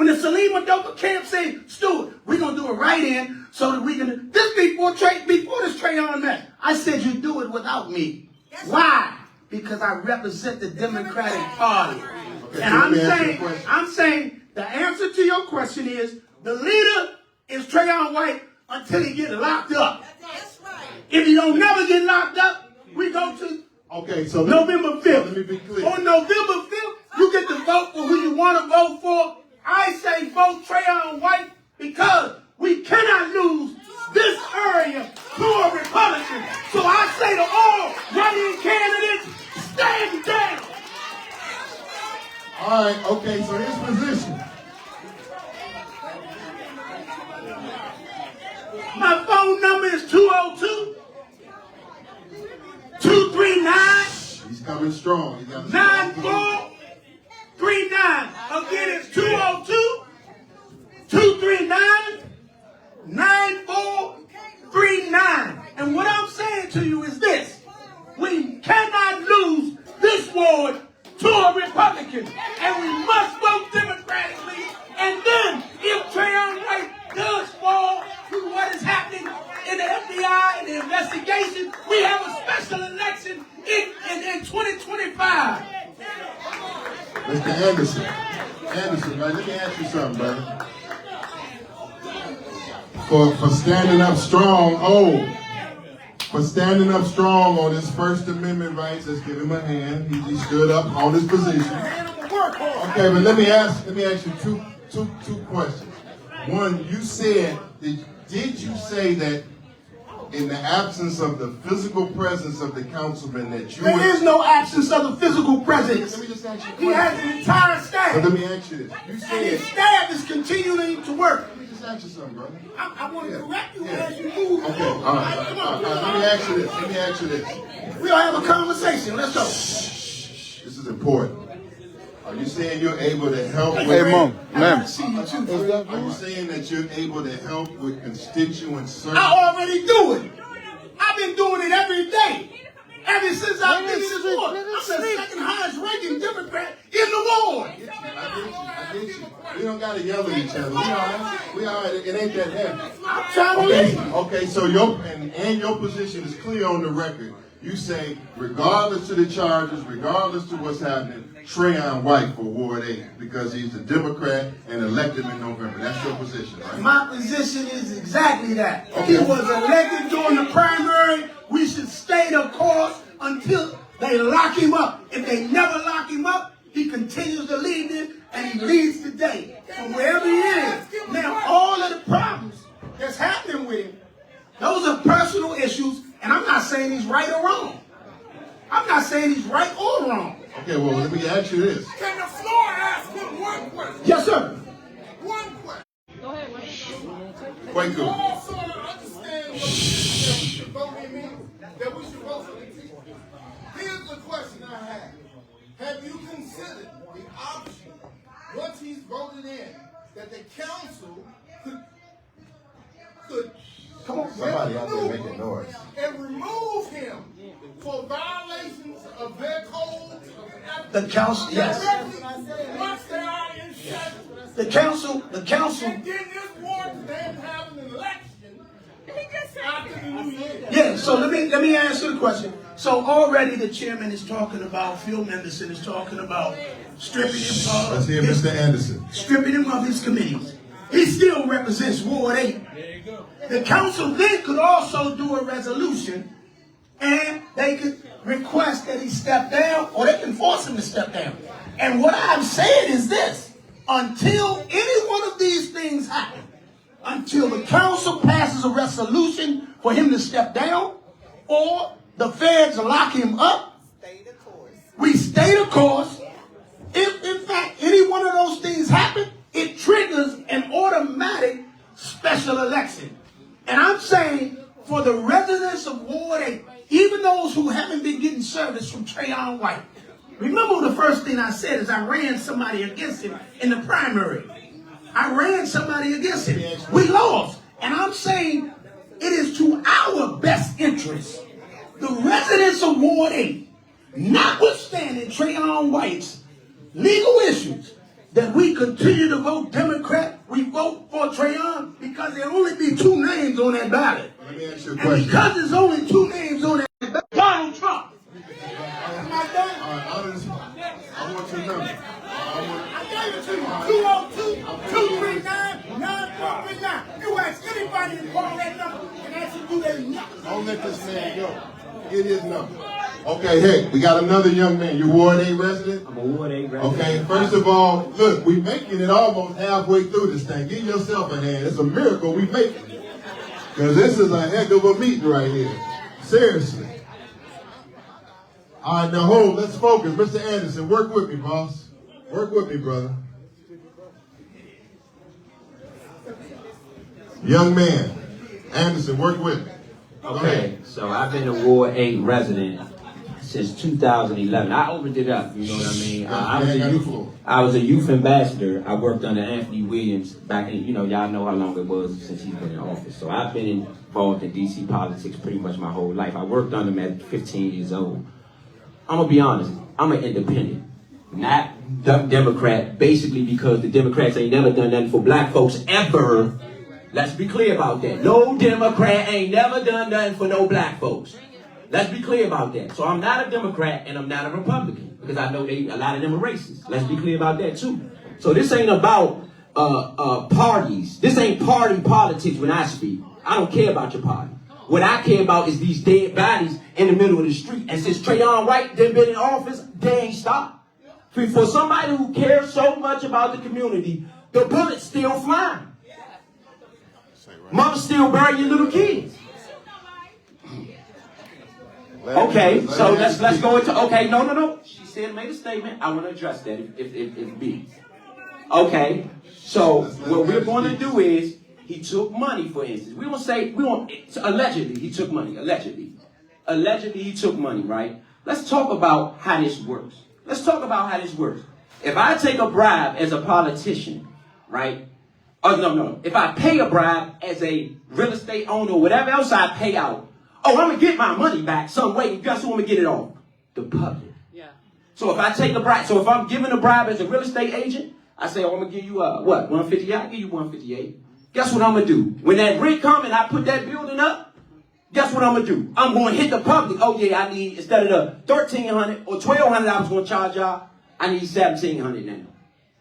the Salim Adolpha camp said, Stuart, we're going to do a write-in so that we can, this before this Trayon met, I said, you do it without me. Why? Because I represent the Democratic Party. Okay, and I'm saying the answer to your question is, the leader is Trayon White until he gets locked up. If he don't never get locked up, we go to November 5th. Let me be clear. On November 5th, you get to vote for who you want to vote for. I say vote Trayon White because we cannot lose this area to a Republican. So I say to all running candidates, stand down. All right, okay, so his position. My phone number is 202-239. He's coming strong. He got 9439. Again, it's 202-239-9439. And what I'm saying to you is this. We cannot lose this ward to a Republican. And we must vote democratically. And then, if Trayon White does fall to what is happening in the FBI and the investigation, we have a special election in 2025. Mr. Anderson. Anderson, right, let me ask you something, brother. For standing up strong, for standing up strong on his First Amendment rights, let's give him a hand. He stood up on his position. Okay, but let me ask you two questions. One, you said, did you say that in the absence of the physical presence of the councilman that you... There is no absence of the physical presence. Let me just ask you a He has an entire staff. But let me ask you this. You And said... his staff is continuing to work. Let me just ask you something, brother. I want to correct you as you move. Okay, all right. Let me ask you this. We'll have a conversation. Let's go. This is important. Are you saying you're able to help with... Hey, Mom, ma'am. Are you saying that you're able to help with constituents? I already do it. I've been doing it every day. Ever since I've been in this ward. I'm the second highest ranking Democrat in the ward. I get you. We don't got to yell at each other. We all right. It ain't that heavy. I'm trying to leave. Okay, so your position is clear on the record. You say, regardless to the charges, regardless to what's happening, Trayon White for Ward 8 because he's a Democrat and elected in November. That's your position, right? My position is exactly that. He was elected during the primary. We should stay the course until they lock him up. If they never lock him up, he continues to lead them, and he leads today from wherever he is. Now, all of the problems that's happening with him, those are personal issues, and I'm not saying he's right or wrong. I'm not saying he's right or wrong. Okay, well, let me ask you this. Can the floor ask him one question? Yes, sir. One question. Go ahead, Quite good. You all sort of understand what we should vote him in, that we should vote for the people. Here's the question I have. Have you considered the option, once he's voted in, that the council could Come on, somebody out there making noise. and remove him for violations of their code? The council, yes. Once they are in session. The council. And then this board then have an election after the new year. Yeah, so let me answer the question. So already the chairman is talking about, Phil Mendelson is talking about stripping him of... Let's hear Mr. Anderson. Stripping him of his committees. He still represents Ward 8. The council then could also do a resolution and they could request that he step down, or they can force him to step down. And what I'm saying is this: until any one of these things happen, until the council passes a resolution for him to step down, or the feds lock him up, we stay the course. If in fact any one of those things happen, it triggers an automatic special election. And I'm saying for the residents of Ward 8, even those who haven't been getting service from Trayon White, remember the first thing I said is I ran somebody against him in the primary. I ran somebody against him. We lost. And I'm saying it is to our best interest, the residents of Ward 8, notwithstanding Trayon White's legal issues, that we continue to vote Democrat. We vote for Trayon because there only be two names on that ballot. Let me ask you a And question. because there's only two names on that ballot, Donald Trump. Am I done? All right, I want your number. I gave it to you. 202-239-9439. You ask anybody to call that number and ask them do they know. Don't let this man go. Get his number. Okay, hey, we got another young man. You Ward 8 resident? I'm a Ward 8 resident. Okay, first of all, look, we making it almost halfway through this thing. Give yourself a hand. It's a miracle we making it. Because this is a heck of a meeting right here. Seriously. All right, now hold, let's focus. Mr. Anderson, work with me, boss. Work with me, brother. Young man, Anderson, work with me. Okay, so I've been a Ward 8 resident since 2011. I opened it up, you know what I mean? I was a youth ambassador. I worked under Anthony Williams back in, you know, y'all know how long it was since he's been in office. So I've been involved in DC politics pretty much my whole life. I worked under him at 15 years old. I'm gonna be honest, I'm an independent, not Democrat, basically because the Democrats ain't never done nothing for black folks ever. Let's be clear about that. No Democrat ain't never done nothing for no black folks. Let's be clear about that. So I'm not a Democrat and I'm not a Republican because I know a lot of them are racist. Let's be clear about that too. So this ain't about parties. This ain't party politics when I speak. I don't care about your party. What I care about is these dead bodies in the middle of the street. And since Trayon White done been in office, they ain't stopped. For somebody who cares so much about the community, the bullets still flying. Mother still burying your little kids. Okay, so let's go into, okay, no. She said, made a statement. I want to address that if be. Okay, so what we're going to do is, he took money, for instance. Allegedly, he took money, allegedly. Allegedly, he took money, right? Let's talk about how this works. Let's talk about how this works. If I take a bribe as a politician, right? Oh, no. If I pay a bribe as a real estate owner or whatever else I pay out, oh, I'm going to get my money back some way. Guess who I'm going to get it off? The public. Yeah. So if I take a bribe, so if I'm giving a bribe as a real estate agent, I say, oh, I'm going to give you, what, 158? I'll give you 158. Guess what I'm going to do? When that rent comes and I put that building up, guess what I'm going to do? I'm going to hit the public. Oh, yeah, I need, instead of the $1,300 or $1,200 I was going to charge y'all, I need $1,700 now.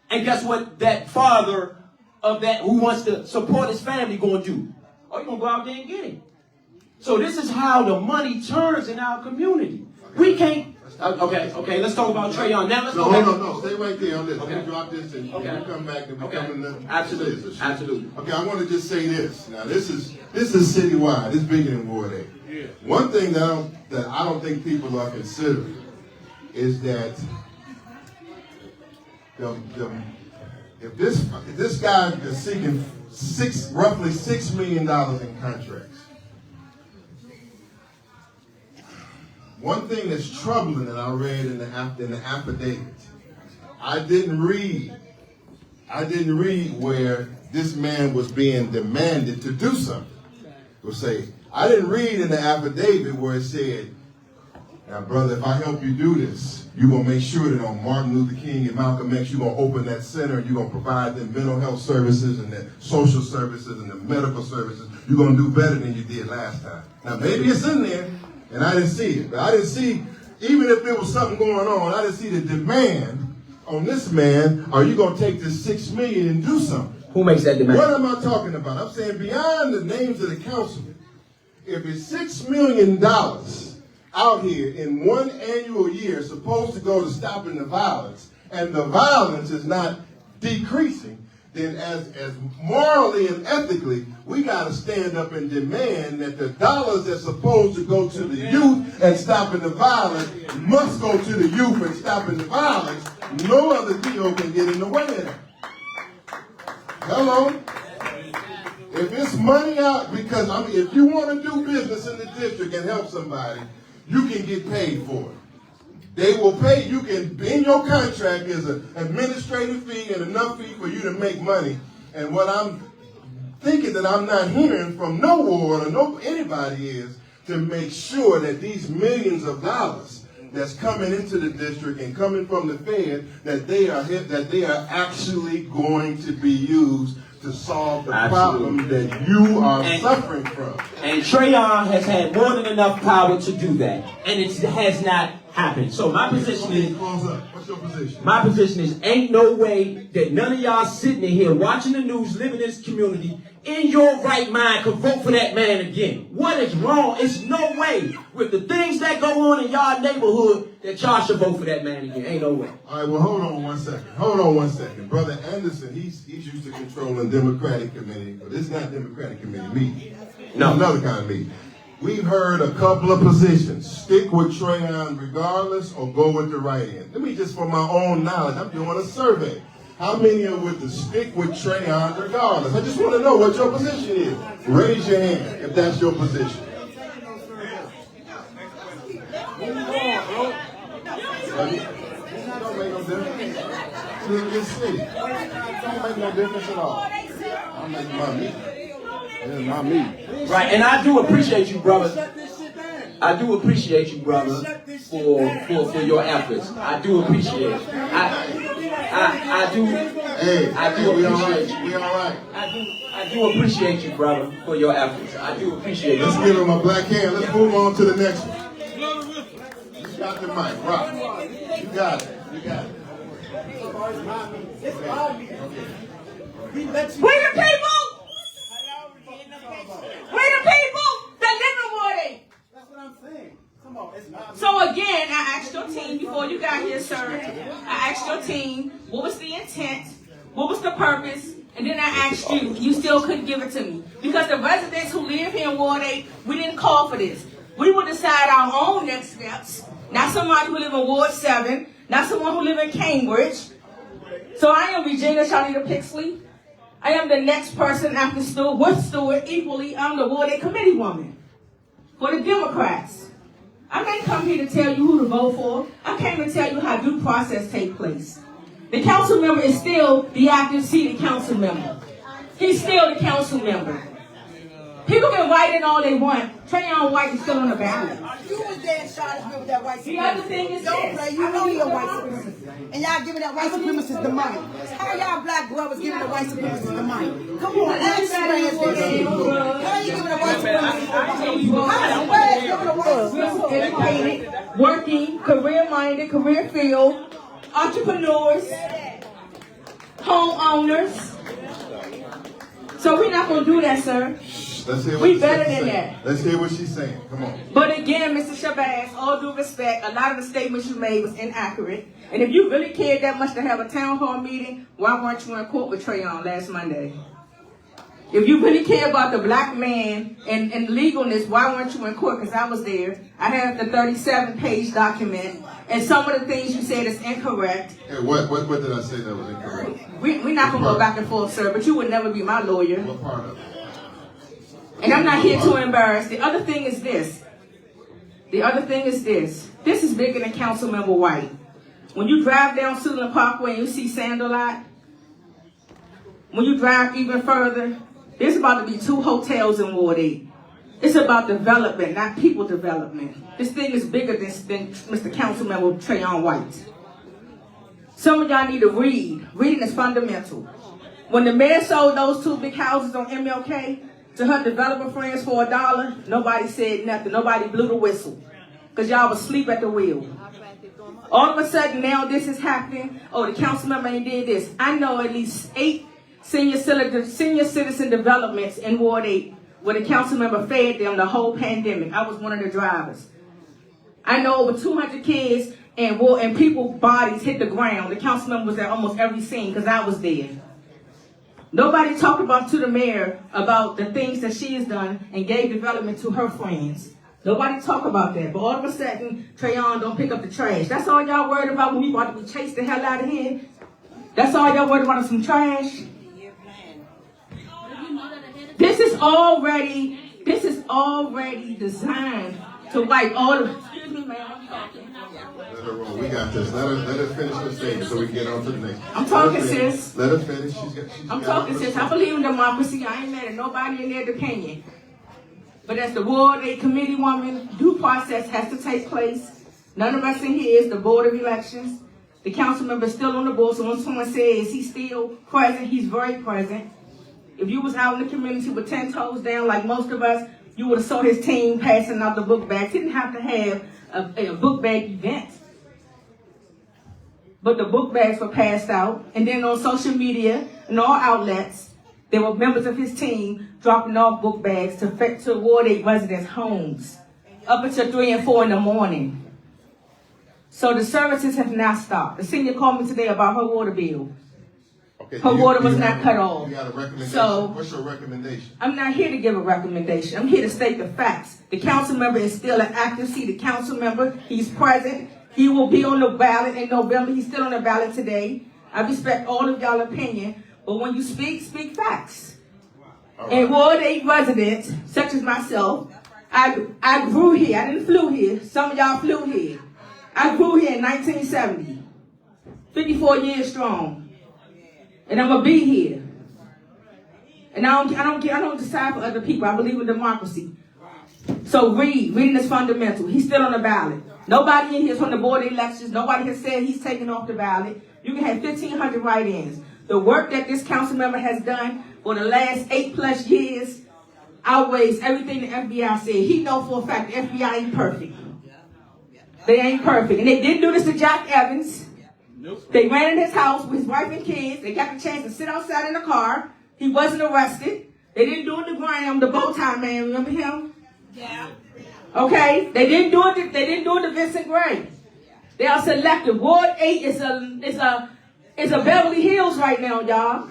And guess what that father of that who wants to support his family going to do? Oh, you're going to go out there and get it. So this is how the money turns in our community. We can't. Okay, let's talk about Trayon. Now let's go back. No, stay right there on this. Okay. Let me drop this and we come back and we come in the Absolutely. Okay, I want to just say this. Now this is citywide. It's bigger than Ward 8. Yeah. One thing that I don't think people are considering is that if this guy is seeking roughly $6 million in contracts. One thing that's troubling that I read in the affidavit, I didn't read where this man was being demanded to do something. I didn't read in the affidavit where it said, now brother, if I help you do this, you're going to make sure that on Martin Luther King and Malcolm X, you're going to open that center and you're going to provide them mental health services and the social services and the medical services. You're going to do better than you did last time. Now maybe it's in there, and I didn't see it. But I didn't see, even if there was something going on, I didn't see the demand on this man, are you going to take this $6 million and do something? Who makes that demand? What am I talking about? I'm saying beyond the names of the councilmen, if it's $6 million out here in one annual year supposed to go to stopping the violence, and the violence is not decreasing, then as morally and ethically, we got to stand up and demand that the dollars that's supposed to go to the youth and stopping the violence must go to the youth and stopping the violence. No other deal can get in the way of that. Hello? If it's money out, because if you want to do business in the district and help somebody, you can get paid for it. They will pay, you can, in your contract is an administrative fee and enough fee for you to make money. And what I'm thinking that I'm not hearing from no ward or anybody is to make sure that these millions of dollars that's coming into the district and coming from the Fed, that they are actually going to be used to solve the problem that you are suffering from. And Trayon has had more than enough power to do that. And it has not happen. So my position is, What's your position? my position is, ain't no way that none of y'all sitting in here watching the news, living in this community, in your right mind could vote for that man again. What is wrong? It's no way with the things that go on in y'all neighborhood that y'all should vote for that man again. Ain't no way. All right, well, hold on one second. Hold on one second. Brother Anderson, he's used to controlling Democratic committee, but it's not Democratic committee meeting. No. It's another kind of meeting. We've heard a couple of positions. Stick with Trayon regardless or go with the write-in. Let me just, for my own knowledge, I'm doing a survey. How many are with the stick with Trayon regardless? I just want to know what your position is. Raise your hand if that's your position. Don't make no difference. It's a good city. Don't make no difference at all. I'm making my meat. It's not me. Right, and I do appreciate you, brother. I do appreciate you, brother, for your efforts. I do appreciate it. I do. Hey, I do we all appreciate right. you. We all right. I do appreciate you, brother, for your efforts. I do appreciate it. Let's give him a black hand. Let's move on to the next one. You got the mic, Rock. You got it. You got it. We the people. We the people that live in Ward 8. That's what I'm saying. Come on, it's not. So again, I asked your team before you got here, sir. I asked your team, what was the intent? What was the purpose? And then I asked you, you still couldn't give it to me. Because the residents who live here in Ward 8, we didn't call for this. We will decide our own next steps. Not somebody who live in Ward 7, not someone who live in Cambridge. So I am Regina Shalita Pixley. I am the next person after Stewart, with Stewart, equally, I'm the Ward 8 committee woman for the Democrats. I didn't come here to tell you who to vote for. I came to tell you how due process takes place. The council member is still the active seated council member. He's still the council member. People can write in all they want. Trayon White is still on the ballot. You was there in Charlottesville with that white supremacist. The other thing is Don't this. play. You know you're a white supremacist. And y'all giving that white supremacist the money. How y'all black brothers giving the white supremacist the money? Come on, ask Shabazz this. How you giving the white supremacist the money? How Shabazz giving the white supremacist Educated, working, career-minded, career-filled, entrepreneurs, homeowners. So we're not going to do that, sir. Let's hear what We she's better saying. than that. Let's hear what she's saying. Come on. But again, Mr. Shabazz, all due respect, a lot of the statements you made was inaccurate. And if you really cared that much to have a town hall meeting, why weren't you in court with Trayon last Monday? If you really care about the black man and legalness, why weren't you in court? Because I was there. I have the 37-page document. And some of the things you said is incorrect. Hey, what did I say that was incorrect? We're not going to go back and forth, sir, but you would never be my lawyer. What part of it? And I'm not here to embarrass. The other thing is this. This is bigger than Councilmember White. When you drive down Suitland Parkway and you see Sandalot, when you drive even further, there's about to be 2 hotels in Ward 8. It's about development, not people development. This thing is bigger than Mr. Councilmember Trayon White. Some of y'all need to read. Reading is fundamental. When the mayor sold those 2 big houses on MLK to her developer friends for $1, nobody said nothing. Nobody blew the whistle. Because y'all was asleep at the wheel. All of a sudden now this is happening. Oh, the council member ain't did this. I know at least 8 senior citizen developments in Ward 8 where the council member fed them the whole pandemic. I was one of the drivers. I know over 200 kids and people's bodies hit the ground. The council member was at almost every scene because I was there. Nobody talked to the mayor about the things that she has done and gave development to her friends. Nobody talk about that. But all of a sudden, Trayon don't pick up the trash. That's all y'all worried about when we about to be chased the hell out of here? That's all y'all worried about is some trash? This is already designed to wipe all the... Excuse me, ma'am, I'm talking. Let her roll. We got this. Let her finish her statement so we can get on to the next. I'm talking, sis. Let her finish. I'm talking, sis. I believe in democracy. I ain't mad at nobody in their opinion. But as the Ward 8 committee woman, due process has to take place. None of us in here is the Board of Elections. The council member is still on the board, so when someone says he's still present, he's very present. If you was out in the community with 10 toes down like most of us, You would have saw his team passing out the book bags. He didn't have to have a book bag event. But the book bags were passed out. And then on social media and all outlets, there were members of his team dropping off book bags to Ward 8 residents' homes up until 3 and 4 in the morning. So the services have now stopped. The senior called me today about her water bill. Okay, her water was not cut off. You got a recommendation? So, what's your recommendation? I'm not here to give a recommendation. I'm here to state the facts. The council member is still an active seated council member. He's present. He will be on the ballot in November. He's still on the ballot today. I respect all of y'all's opinion, but when you speak facts. Right. And Ward 8 residents, such as myself, I grew here. I didn't flew here. Some of y'all flew here. I grew here in 1970. 54 years strong. And I'm gonna be here. And I don't decide for other people. I believe in democracy. So reading is fundamental. He's still on the ballot. Nobody in here is from the board of elections. Nobody has said he's taken off the ballot. You can have 1,500 write-ins. The work that this council member has done for the last 8+ years outweighs everything the FBI said. He knows for a fact the FBI ain't perfect. They ain't perfect. And they didn't do this to Jack Evans. They ran in his house with his wife and kids. They got the chance to sit outside in the car. He wasn't arrested. They didn't do it to Graham, the bow tie man. Remember him? Yeah. Okay. They didn't do it. They didn't do it to Vincent Gray. They are selective. Ward 8 is a Beverly Hills right now, y'all.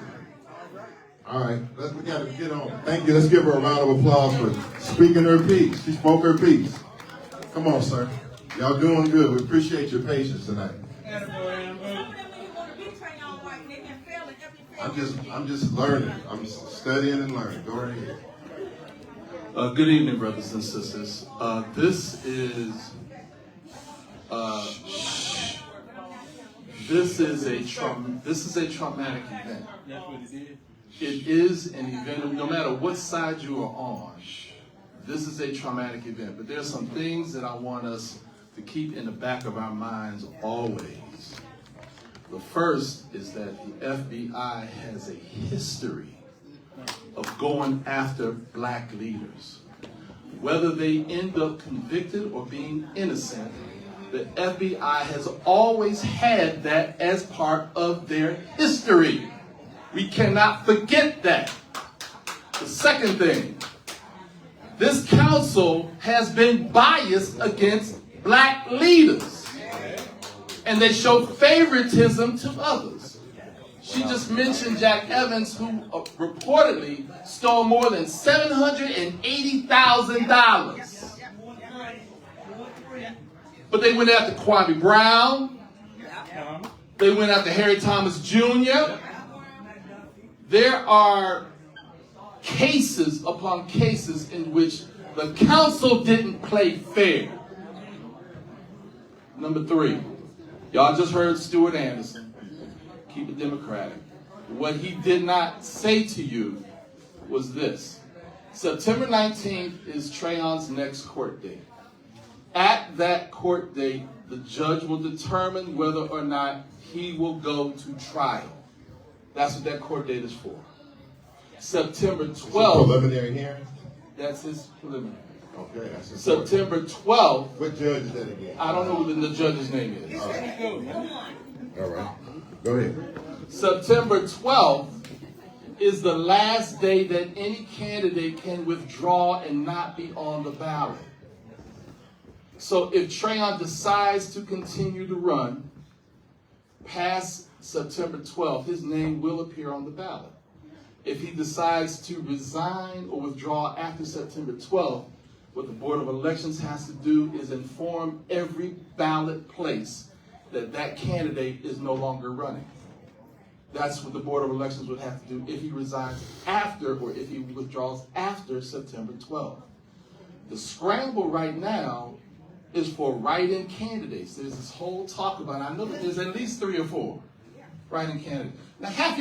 All right. We got to get on. Thank you. Let's give her a round of applause for speaking her piece. She spoke her piece. Come on, sir. Y'all doing good. We appreciate your patience tonight. I'm just learning. I'm studying and learning. Go right ahead. Good evening, brothers and sisters. This is a traumatic event. It is an event. No matter what side you are on, this is a traumatic event. But there are some things that I want us to keep in the back of our minds always. The first is that the FBI has a history of going after black leaders. Whether they end up convicted or being innocent, the FBI has always had that as part of their history. We cannot forget that. The second thing, this council has been biased against black leaders. And they show favoritism to others. She just mentioned Jack Evans, who reportedly stole more than $780,000. But they went after Kwame Brown. They went after Harry Thomas Jr. There are cases upon cases in which the council didn't play fair. Number 3. Y'all just heard Stuart Anderson. Keep it democratic. What he did not say to you was this. September 19th is Trayon's next court date. At that court date, the judge will determine whether or not he will go to trial. That's what that court date is for. September 12th. Preliminary hearing? That's his preliminary. Okay, that's his September 12th. What judge is that again? I don't know what the judge's name is. All right. Go ahead. September 12th is the last day that any candidate can withdraw and not be on the ballot. So if Trayon decides to continue to run past September 12th, his name will appear on the ballot. If he decides to resign or withdraw after September 12th, what the Board of Elections has to do is inform every ballot place that that candidate is no longer running. That's what the Board of Elections would have to do if he resigns after or if he withdraws after September 12th. The scramble right now is for write-in candidates. There's this whole talk about, I know that there's at least 3 or 4 write-in candidates. Now half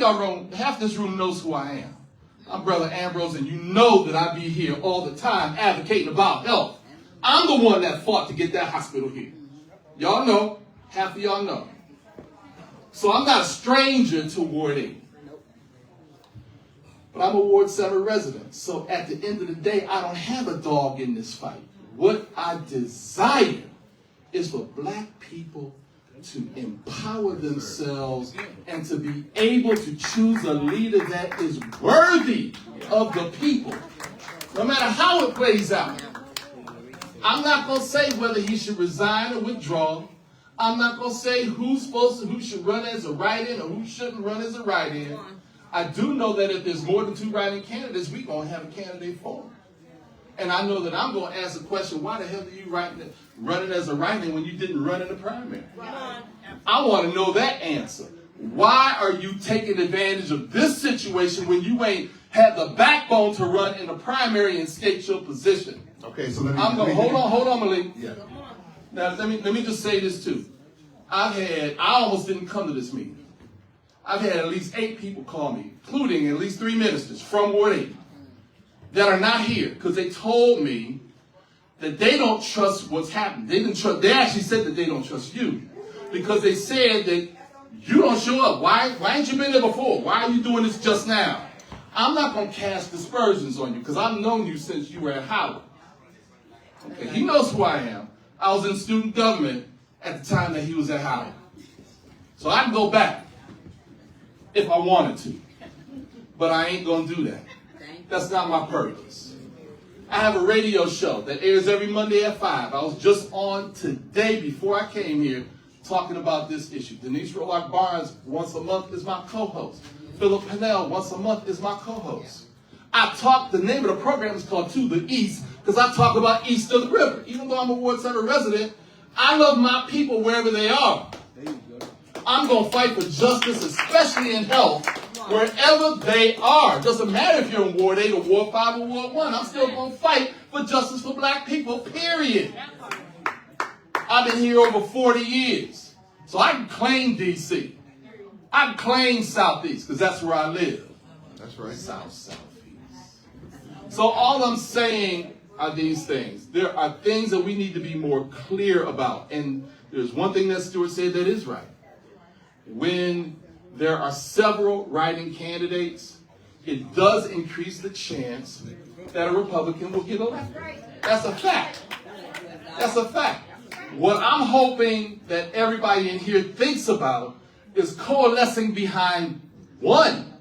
this room knows who I am. I'm Brother Ambrose, and you know that I be here all the time advocating about health. I'm the one that fought to get that hospital here. Y'all know. Half of y'all know. So I'm not a stranger to Ward 8. but I'm a Ward 7 resident. So at the end of the day, I don't have a dog in this fight. What I desire is for black people to empower themselves and to be able to choose a leader that is worthy of the people, no matter how it plays out. I'm not going to say whether he should resign or withdraw. I'm not going to say who should run as a write-in or who shouldn't run as a write-in. I do know that if there's more than 2 write-in candidates, we're going to have a candidate for them. And I know that I'm going to ask the question, why the hell are you running as a write-in when you didn't run in the primary? I want to know that answer. Why are you taking advantage of this situation when you ain't had the backbone to run in the primary and state your position? Okay, so let me... Hold on, Malik. Yeah. Now, let me just say this, too. I almost didn't come to this meeting. I've had at least 8 people call me, including at least 3 ministers from Ward 8, that are not here because they told me that they don't trust what's happening. They actually said that they don't trust you because they said that you don't show up. Why ain't you been there before? Why are you doing this just now? I'm not going to cast dispersions on you because I've known you since you were at Howard. Okay, he knows who I am. I was in student government at the time that he was at Howard. So I can go back if I wanted to. But I ain't going to do that. That's not my purpose. I have a radio show that airs every Monday at 5. I was just on today before I came here talking about this issue. Denise Roark Barnes once a month is my co-host. Philip Pennell once a month is my co-host. The name of the program is called To the East because I talk about east of the river. Even though I'm a Ward 7 resident, I love my people wherever they are. I'm going to fight for justice, especially in health, wherever they are. Doesn't matter if you're in Ward 8 or Ward 5 or Ward 1. I'm still going to fight for justice for black people, period. I've been here over 40 years. So I can claim D.C. I can claim Southeast because that's where I live. That's right. Southeast. So all I'm saying are these things. There are things that we need to be more clear about. And there's one thing that Stuart said that is right. When there are several write-in candidates, it does increase the chance that a Republican will get elected. That's a fact. That's a fact. What I'm hoping that everybody in here thinks about is coalescing behind one.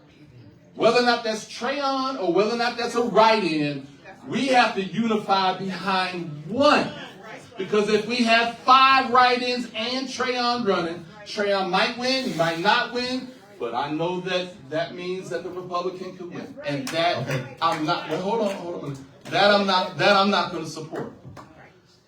Whether or not that's Trayon or whether or not that's a write-in, we have to unify behind one. Because if we have 5 write-ins and Trayon running, Trayon might win, he might not win, but I know that means that the Republican could win. And that I'm not, hold on. That I'm not going to support.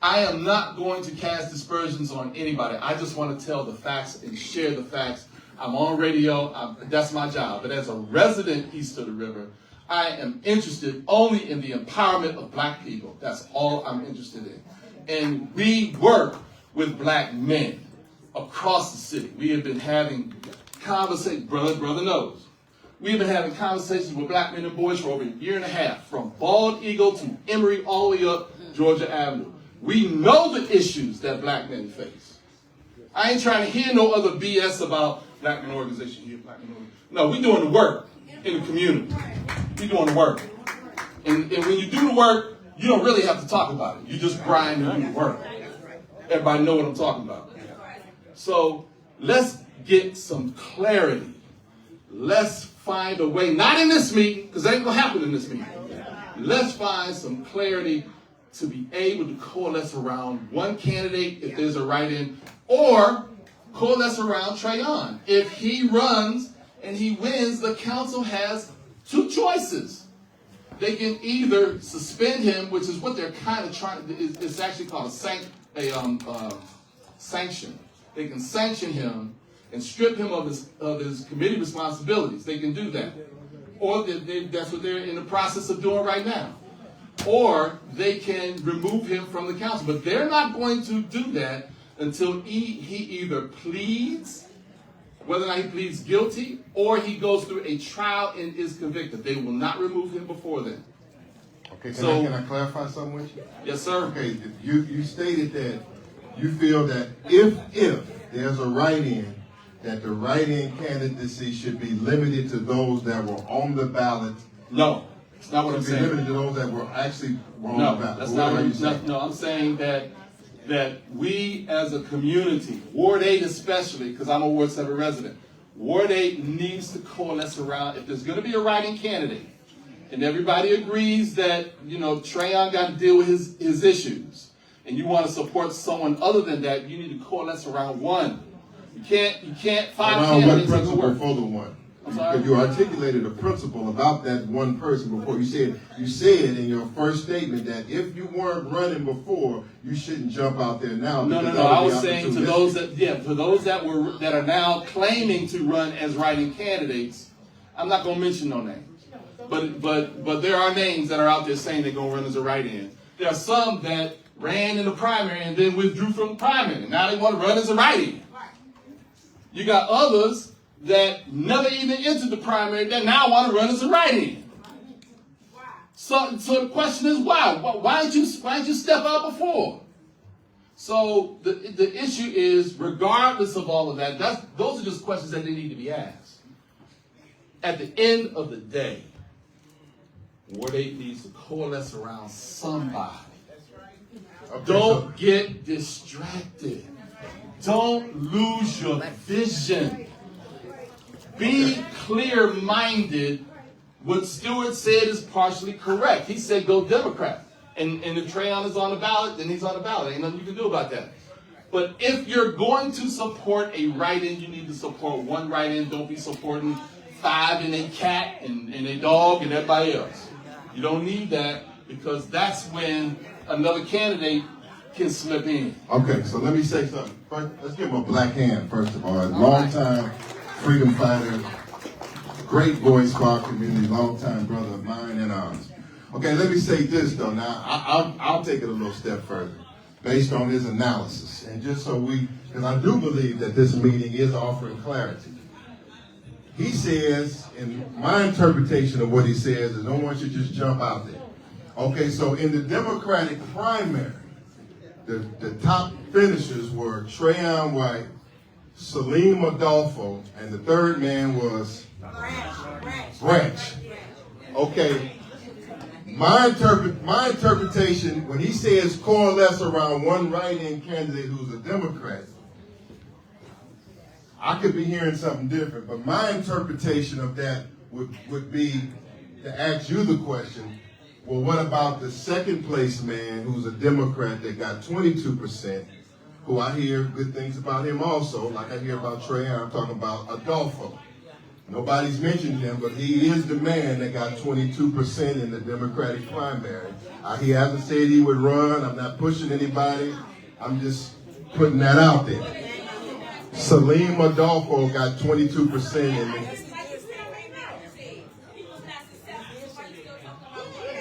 I am not going to cast dispersions on anybody. I just want to tell the facts and share the facts. I'm on radio, that's my job. But as a resident east of the river, I am interested only in the empowerment of black people. That's all I'm interested in. And we work with black men across the city. We have been having conversations, brother knows. We've been having conversations with black men and boys for over a year and a half, from Bald Eagle to Emory all the way up Georgia Avenue. We know the issues that black men face. I ain't trying to hear no other BS about black men organization here, black men organization. No, we're doing the work in the community. We're doing the work. And when you do the work, you don't really have to talk about it. You just grind and do the work. Everybody know what I'm talking about. So let's get some clarity. Let's find a way, not in this meeting, because it ain't going to happen in this meeting. Let's find some clarity to be able to coalesce around one candidate if there's a write-in, or coalesce around Trayon. If he runs and he wins, the council has 2 choices. They can either suspend him, which is what they're kind of trying to do. It's actually called a sanction. They can sanction him and strip him of his committee responsibilities. They can do that. Or that's what they're in the process of doing right now. Or they can remove him from the council. But they're not going to do that until he either pleads, whether or not he pleads guilty, or he goes through a trial and is convicted. They will not remove him before then. Okay, can I clarify something with you? Yes, sir. Okay, you stated that you feel that if there's a write-in, that the write-in candidacy should be limited to those that were on the ballot No, that's not what I'm Be saying. limited to those that were actually wrong No, about. that's not what you I'm saying. No, I'm saying that we as a community, Ward 8 especially, because I'm a Ward 7 resident, Ward 8 needs to coalesce around, if there's going to be a write-in candidate, and everybody agrees that, you know, Trayon got to deal with his issues, and you want to support someone other than that, you need to coalesce around one. You can't find around what candidates that principle work. for the one? I'm sorry? Because you articulated a principle about that one person before. You said in your first statement that if you weren't running before, you shouldn't jump out there now. No. I was saying to those that are now claiming to run as write-in candidates, I'm not going to mention no names. But there are names that are out there saying they're going to run as a write-in. There are some that ran in the primary and then withdrew from the primary. Now they want to run as a write-in. You got others that never even entered the primary that now want to run as a write-in. So the question is why? Why did you step out before? So the issue is, regardless of all of that, those are just questions that they need to be asked. At the end of the day, Ward 8 needs to coalesce around somebody. Don't get distracted. Don't lose your vision. Be clear-minded. What Stewart said is partially correct. He said go Democrat. And if Trayon is on the ballot, then he's on the ballot. Ain't nothing you can do about that. But if you're going to support a write-in, you need to support one write-in. Don't be supporting 5 and a cat and a dog and everybody else. You don't need that, because that's when another candidate can slip in. Okay, so let me say something. First, let's give him a black hand, first of all. Long-time freedom fighter, great voice for our community, long-time brother of mine in arms. Okay, let me say this, though. Now, I'll take it a little step further, based on his analysis. And just so because I do believe that this meeting is offering clarity. He says, and my interpretation of what he says is no one should just jump out there. Okay, so in the Democratic primary, the top finishers were Trayon White, Salim Adolfo, and the third man was Branch. Okay, my interpretation, when he says coalesce around one write-in candidate who's a Democrat, I could be hearing something different, but my interpretation of that would be to ask you the question, well, what about the second place man who's a Democrat that got 22%, who I hear good things about him also, like I hear about Trayon, I'm talking about Adolfo. Nobody's mentioned him, but he is the man that got 22% in the Democratic primary. He hasn't said he would run. I'm not pushing anybody. I'm just putting that out there. Salim Adolfo got 22% in the...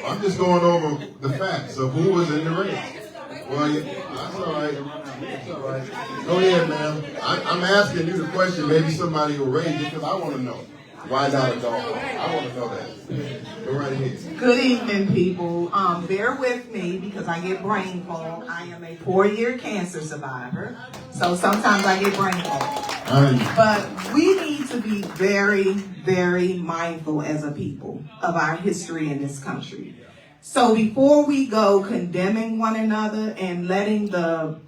I'm just going over the facts of who was in the race. Well, that's all right. That's all right. Go ahead, ma'am. I'm asking you the question. Maybe somebody will raise it because I want to know. Why not Adolfo? I want to know that. Go right ahead. Good evening, people. Bear with me because I get brain fog. I am a 4-year cancer survivor, so sometimes I get brain fog. But we need to be very, very mindful as a people of our history in this country. So before we go condemning one another and letting the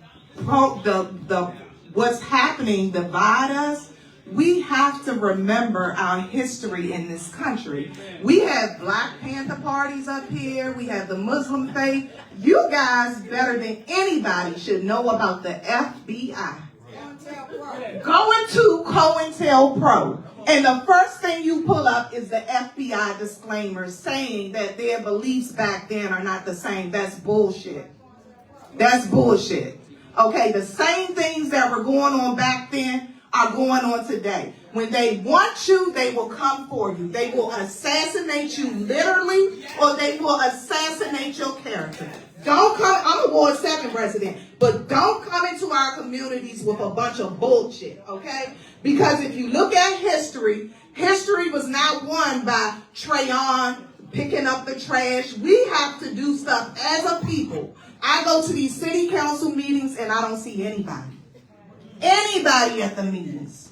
what's happening divide us, we have to remember our history in this country. We have Black Panther parties up here. We have the Muslim faith. You guys, better than anybody, should know about the FBI. Going to COINTELPRO. And the first thing you pull up is the FBI disclaimer saying that their beliefs back then are not the same. That's bullshit. That's bullshit. Okay, the same things that were going on back then are going on today. When they want you, they will come for you. They will assassinate you literally, or they will assassinate your character. Don't come, I'm a Ward 7 resident, but don't come into our communities with a bunch of bullshit, okay? Because if you look at history, history was not won by Trayon picking up the trash. We have to do stuff as a people. I go to these city council meetings and I don't see anybody. Anybody at the meetings.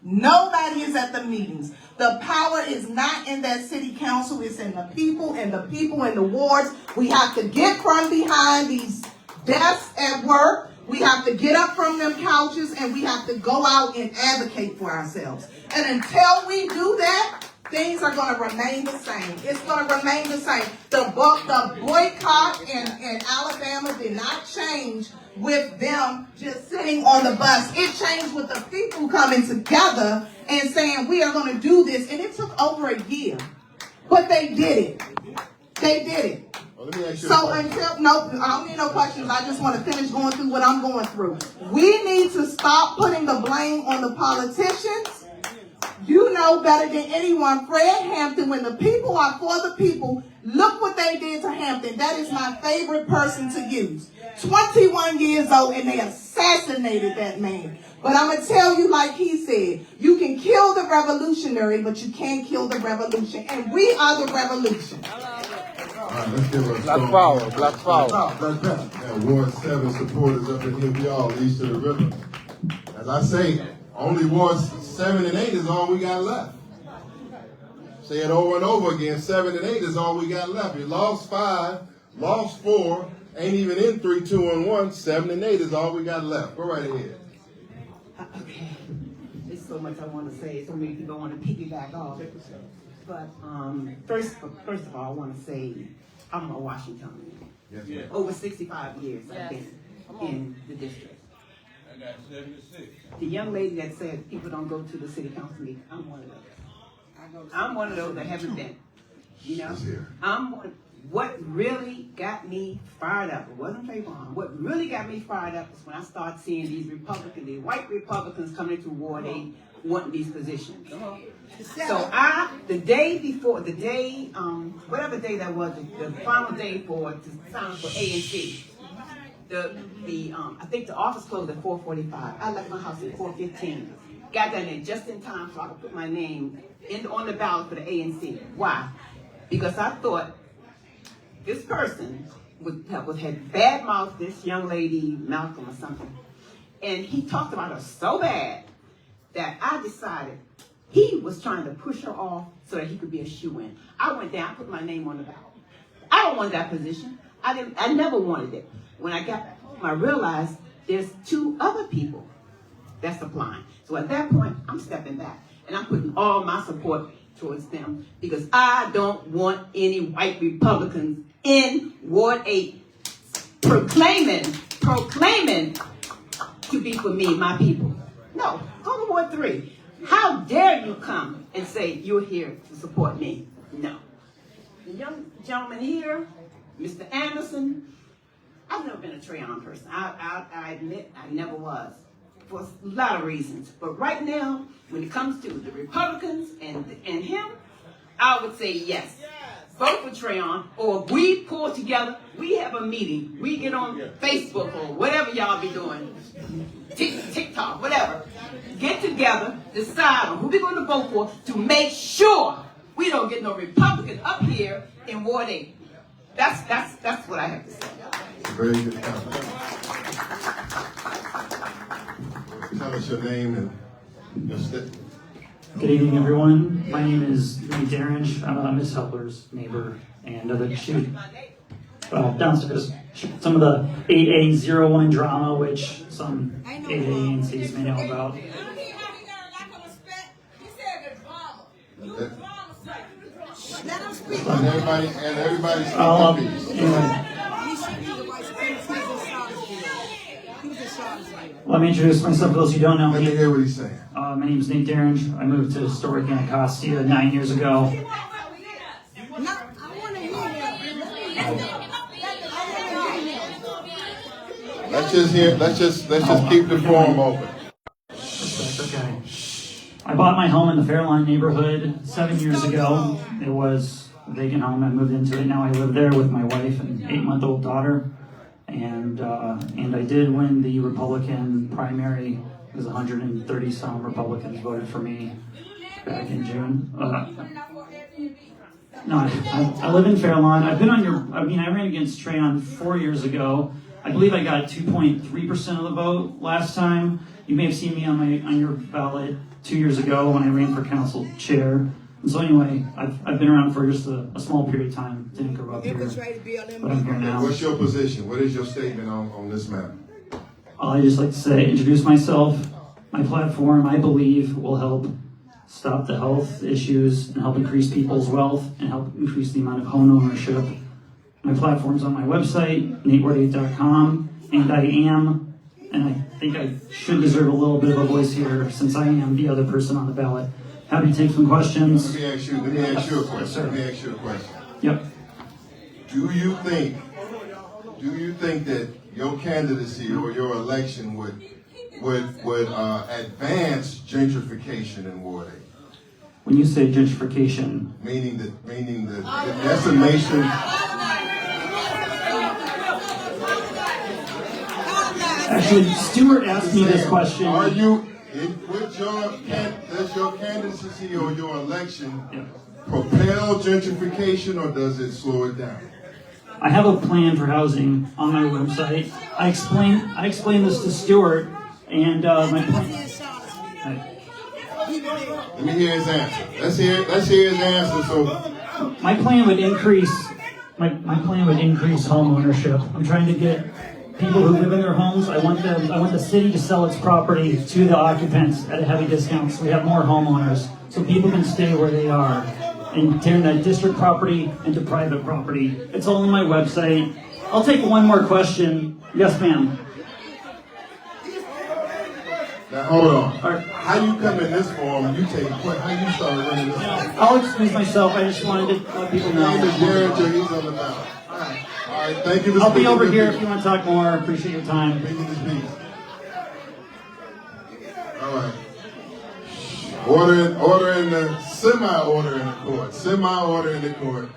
Nobody is at the meetings. The power is not in that city council, it's in the people and the people in the wards. We have to get from behind these desks at work. We have to get up from them couches and we have to go out and advocate for ourselves. And until we do that, things are going to remain the same. It's going to remain the same. The boycott in Alabama did not change with them just sitting on the bus. It changed with the people coming together and saying, we are going to do this. And it took over a year. But they did it. They did it. So until, no, I don't need no questions. I just want to finish going through what I'm going through. We need to stop putting the blame on the politicians. You know better than anyone, Fred Hampton, when the people are for the people, look what they did to Hampton. That is my favorite person to use. 21 years old and they assassinated that man. But I'm going to tell you, like he said, you can kill the revolutionary, but you can't kill the revolution. And we are the revolution. All right, let's give a Black power, black power. Got Ward 7 supporters up in here. We all lead to the river. As I say, only Wards 7 and 8 is all we got left. Say it over and over again. 7 and 8 is all we got left. You lost 5, lost 4, ain't even in 3, 2, and 1. 7 and 8 is all we got left. Go right ahead. Okay. There's so much I want to say. So many people want to piggyback off. But first of all, I want to say I'm a Washingtonian. Yes. Over 65 years I've been in the district. I got 76. The young lady that said people don't go to the city council meeting, I'm one of those. I'm one of those that haven't been. You know, what really got me fired up, it wasn't Trayvon. What really got me fired up is when I started seeing these Republicans, these white Republicans coming into Ward 8 wanting these positions. So the day before, whatever day that was, the final day to sign for AME, I think the office closed at 4:45. I left my house at 4:15. Got down there just in time so I could put my name on the ballot for the ANC. Why? Because I thought this person had bad mouthed this young lady, Malcolm or something, and he talked about her so bad that I decided he was trying to push her off so that he could be a shoo-in. I went down, put my name on the ballot. I don't want that position. I never wanted it. When I got home, I realized there's 2 other people that's applying. So at that point, I'm stepping back and I'm putting all my support towards them because I don't want any white Republicans in Ward 8 proclaiming to be for me, my people. No, go to Ward 3. How dare you come and say you're here to support me? No. The young gentleman here, Mr. Anderson, I've never been a Trayon person. I admit I never was, for a lot of reasons. But right now, when it comes to the Republicans and him, I would say yes. Vote for Trayon, or we pull together, we have a meeting, we get on Facebook or whatever y'all be doing, TikTok, whatever. Get together, decide on who we're going to vote for to make sure we don't get no Republican up here in Ward 8. That's what I have to say. Very good comment. Tell us your name and your state. Good evening, everyone. My name is Lee Derringe. I'm Miss Helper's neighbor, and she was downstairs. Some of the 8A01 drama, which some 8A ANCs may know about. And everybody's anyway. Let me introduce myself for those who don't know me. Let me hear what he's saying. My name is Nate Derringe. I moved to historic Anacostia 9 years ago. Let's just keep the forum open. Okay. I bought my home in the Fairlawn neighborhood 7 years ago. It was a vacant home. I moved into it. Now I live there with my wife and 8-month-old daughter. And I did win the Republican primary. It was 130 some Republicans voted for me back in June. No, I live in Fairlawn. I've been on I ran against Trayon 4 years ago. I believe I got 2.3% of the vote last time. You may have seen me on your ballot 2 years ago when I ran for council chair. And so anyway, I've been around for just a small period of time. Didn't grow up here, but I'm here now. What's your position? What is your statement on this matter? I just like to say, introduce myself. My platform, I believe, will help stop the health issues and help increase people's wealth and help increase the amount of home ownership. My platform's on my website, NateWard8.com, and I am, and I think I should deserve a little bit of a voice here since I am the other person on the ballot. Happy to take some questions. Let me ask you a question. Yep. Do you think that your candidacy or your election would advance gentrification in Ward 8? When you say gentrification, meaning the decimation. Actually, Stuart asked me this question. Are you, does your candidacy or your election propel gentrification, or does it slow it down? I have a plan for housing on my website. I explained this to Stuart, and my plan. Let me hear his answer. Let's hear his answer. So, my plan would increase. My plan would increase home ownership. I'm trying to get people who live in their homes. I want the city to sell its property to the occupants at a heavy discount, so we have more homeowners, so people can stay where they are, and turn that district property into private property. It's all on my website. I'll take one more question. Yes, ma'am. Now hold on. How you come in this form? You take how you start running this? I'll excuse myself. I just wanted to let people know. He's on the ballot. All right. Thank you. I'll be over here if you want to talk more. Appreciate your time. All right. Order in the semi-order in the court. Semi-order in the court.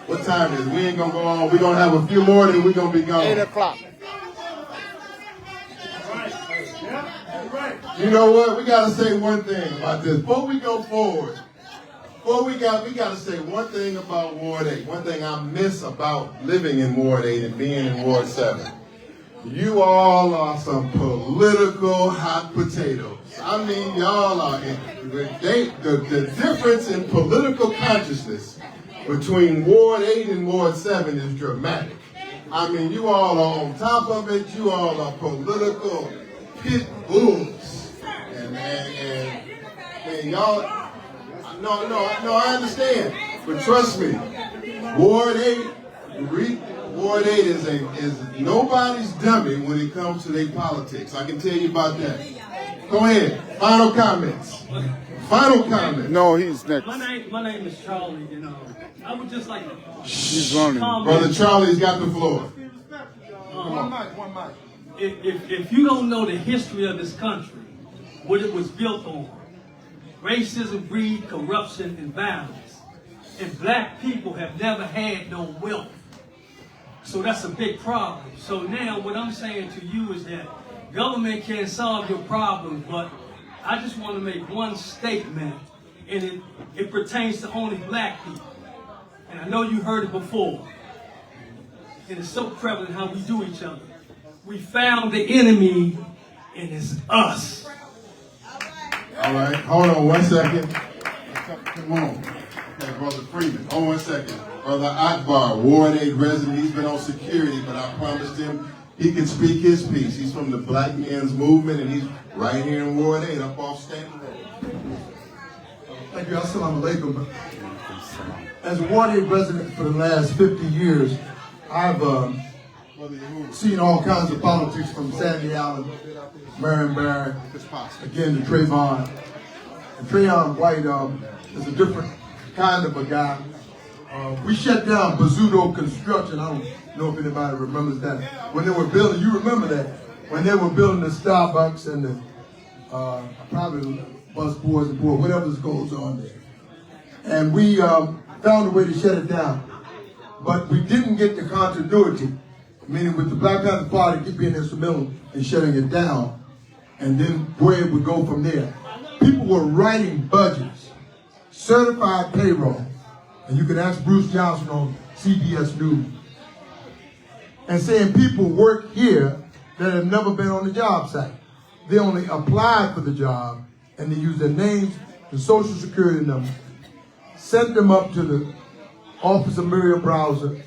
What time is it? We ain't gonna go on. We're gonna have a few more, then we're gonna be gone. 8 o'clock. You know what? We gotta say one thing about this. Before we go forward, we gotta say one thing about Ward 8. One thing I miss about living in Ward 8 and being in Ward 7. You all are some political hot potatoes. I mean, y'all are the difference in political consciousness between Ward 8 and Ward 7 is dramatic. I mean, you all are on top of it. You all are political pit bulls. And y'all, no, I understand. But trust me, Ward 8 is nobody's dummy when it comes to their politics. I can tell you about that. Go ahead. Final comments. No, he's next. My name is Charlie, and I would just like to. He's running. Brother Charlie's got the floor. One mic. If you don't know the history of this country, what it was built on, racism, greed, corruption, and violence, and black people have never had no wealth. So that's a big problem. So now what I'm saying to you is that government can't solve your problems, but I just want to make one statement, and it pertains to only black people. And I know you heard it before. And it's so prevalent how we do each other. We found the enemy, and it's us. All right, hold on 1 second. Come on. Okay, Brother Freeman, hold 1 second. Brother Akbar, Ward 8 resident, he's been on security, but I promised him he could speak his piece. He's from the Black Men's Movement, and he's right here in Ward 8, up off Stanton Road. Thank you. Assalamu alaikum. As a Ward 8 resident for the last 50 years, I've seen all kinds of politics, from Sandy Allen, Marion Barry, again to Trayvon. And Trayvon White is a different kind of a guy. We shut down Bazzuto Construction. I don't know if anybody remembers that. When they were building, you remember that, when they were building the Starbucks and the probably the bus boys and boys, whatever goes on there. And we found a way to shut it down. But we didn't get the continuity, meaning with the Black Panther Party being instrumental in shutting it down, and then where it would go from there. People were writing budgets, certified payroll, and you can ask Bruce Johnson on CBS News. and saying people work here that have never been on the job site. They only applied for the job, and they use their names, the social security number, sent them up to the office of Muriel Browser,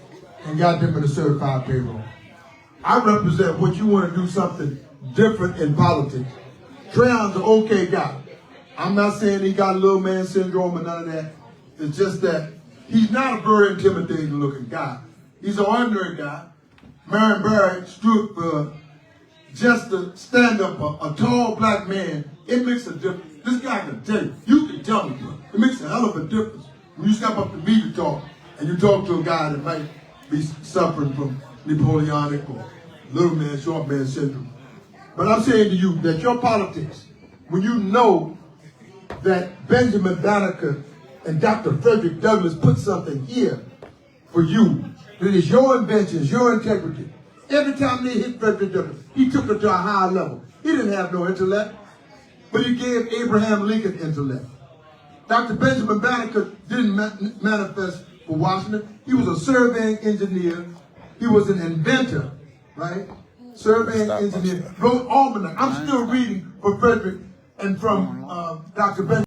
and got them in a certified payroll. I represent what you want to do something different in politics. Trayon's an okay guy. I'm not saying he got little man syndrome or none of that. It's just that he's not a very intimidating looking guy. He's an ordinary guy. Marion Barrett stood for just to stand up a tall black man. It makes a difference. This guy can tell you. You can tell me, but it makes a hell of a difference when you step up to me to talk, and you talk to a guy that might be suffering from Napoleonic or little man, short man syndrome. But I'm saying to you that your politics, when you know that Benjamin Banneker and Dr. Frederick Douglass put something here for you, that is your inventions, your integrity. Every time they hit Frederick Douglass, he took it to a higher level. He didn't have no intellect, but he gave Abraham Lincoln intellect. Dr. Benjamin Banneker didn't manifest for Washington. He was a surveying engineer. He was an inventor, right? Surveying engineer. Wrote almanac. I'm still reading for Frederick and from Dr. Benjamin.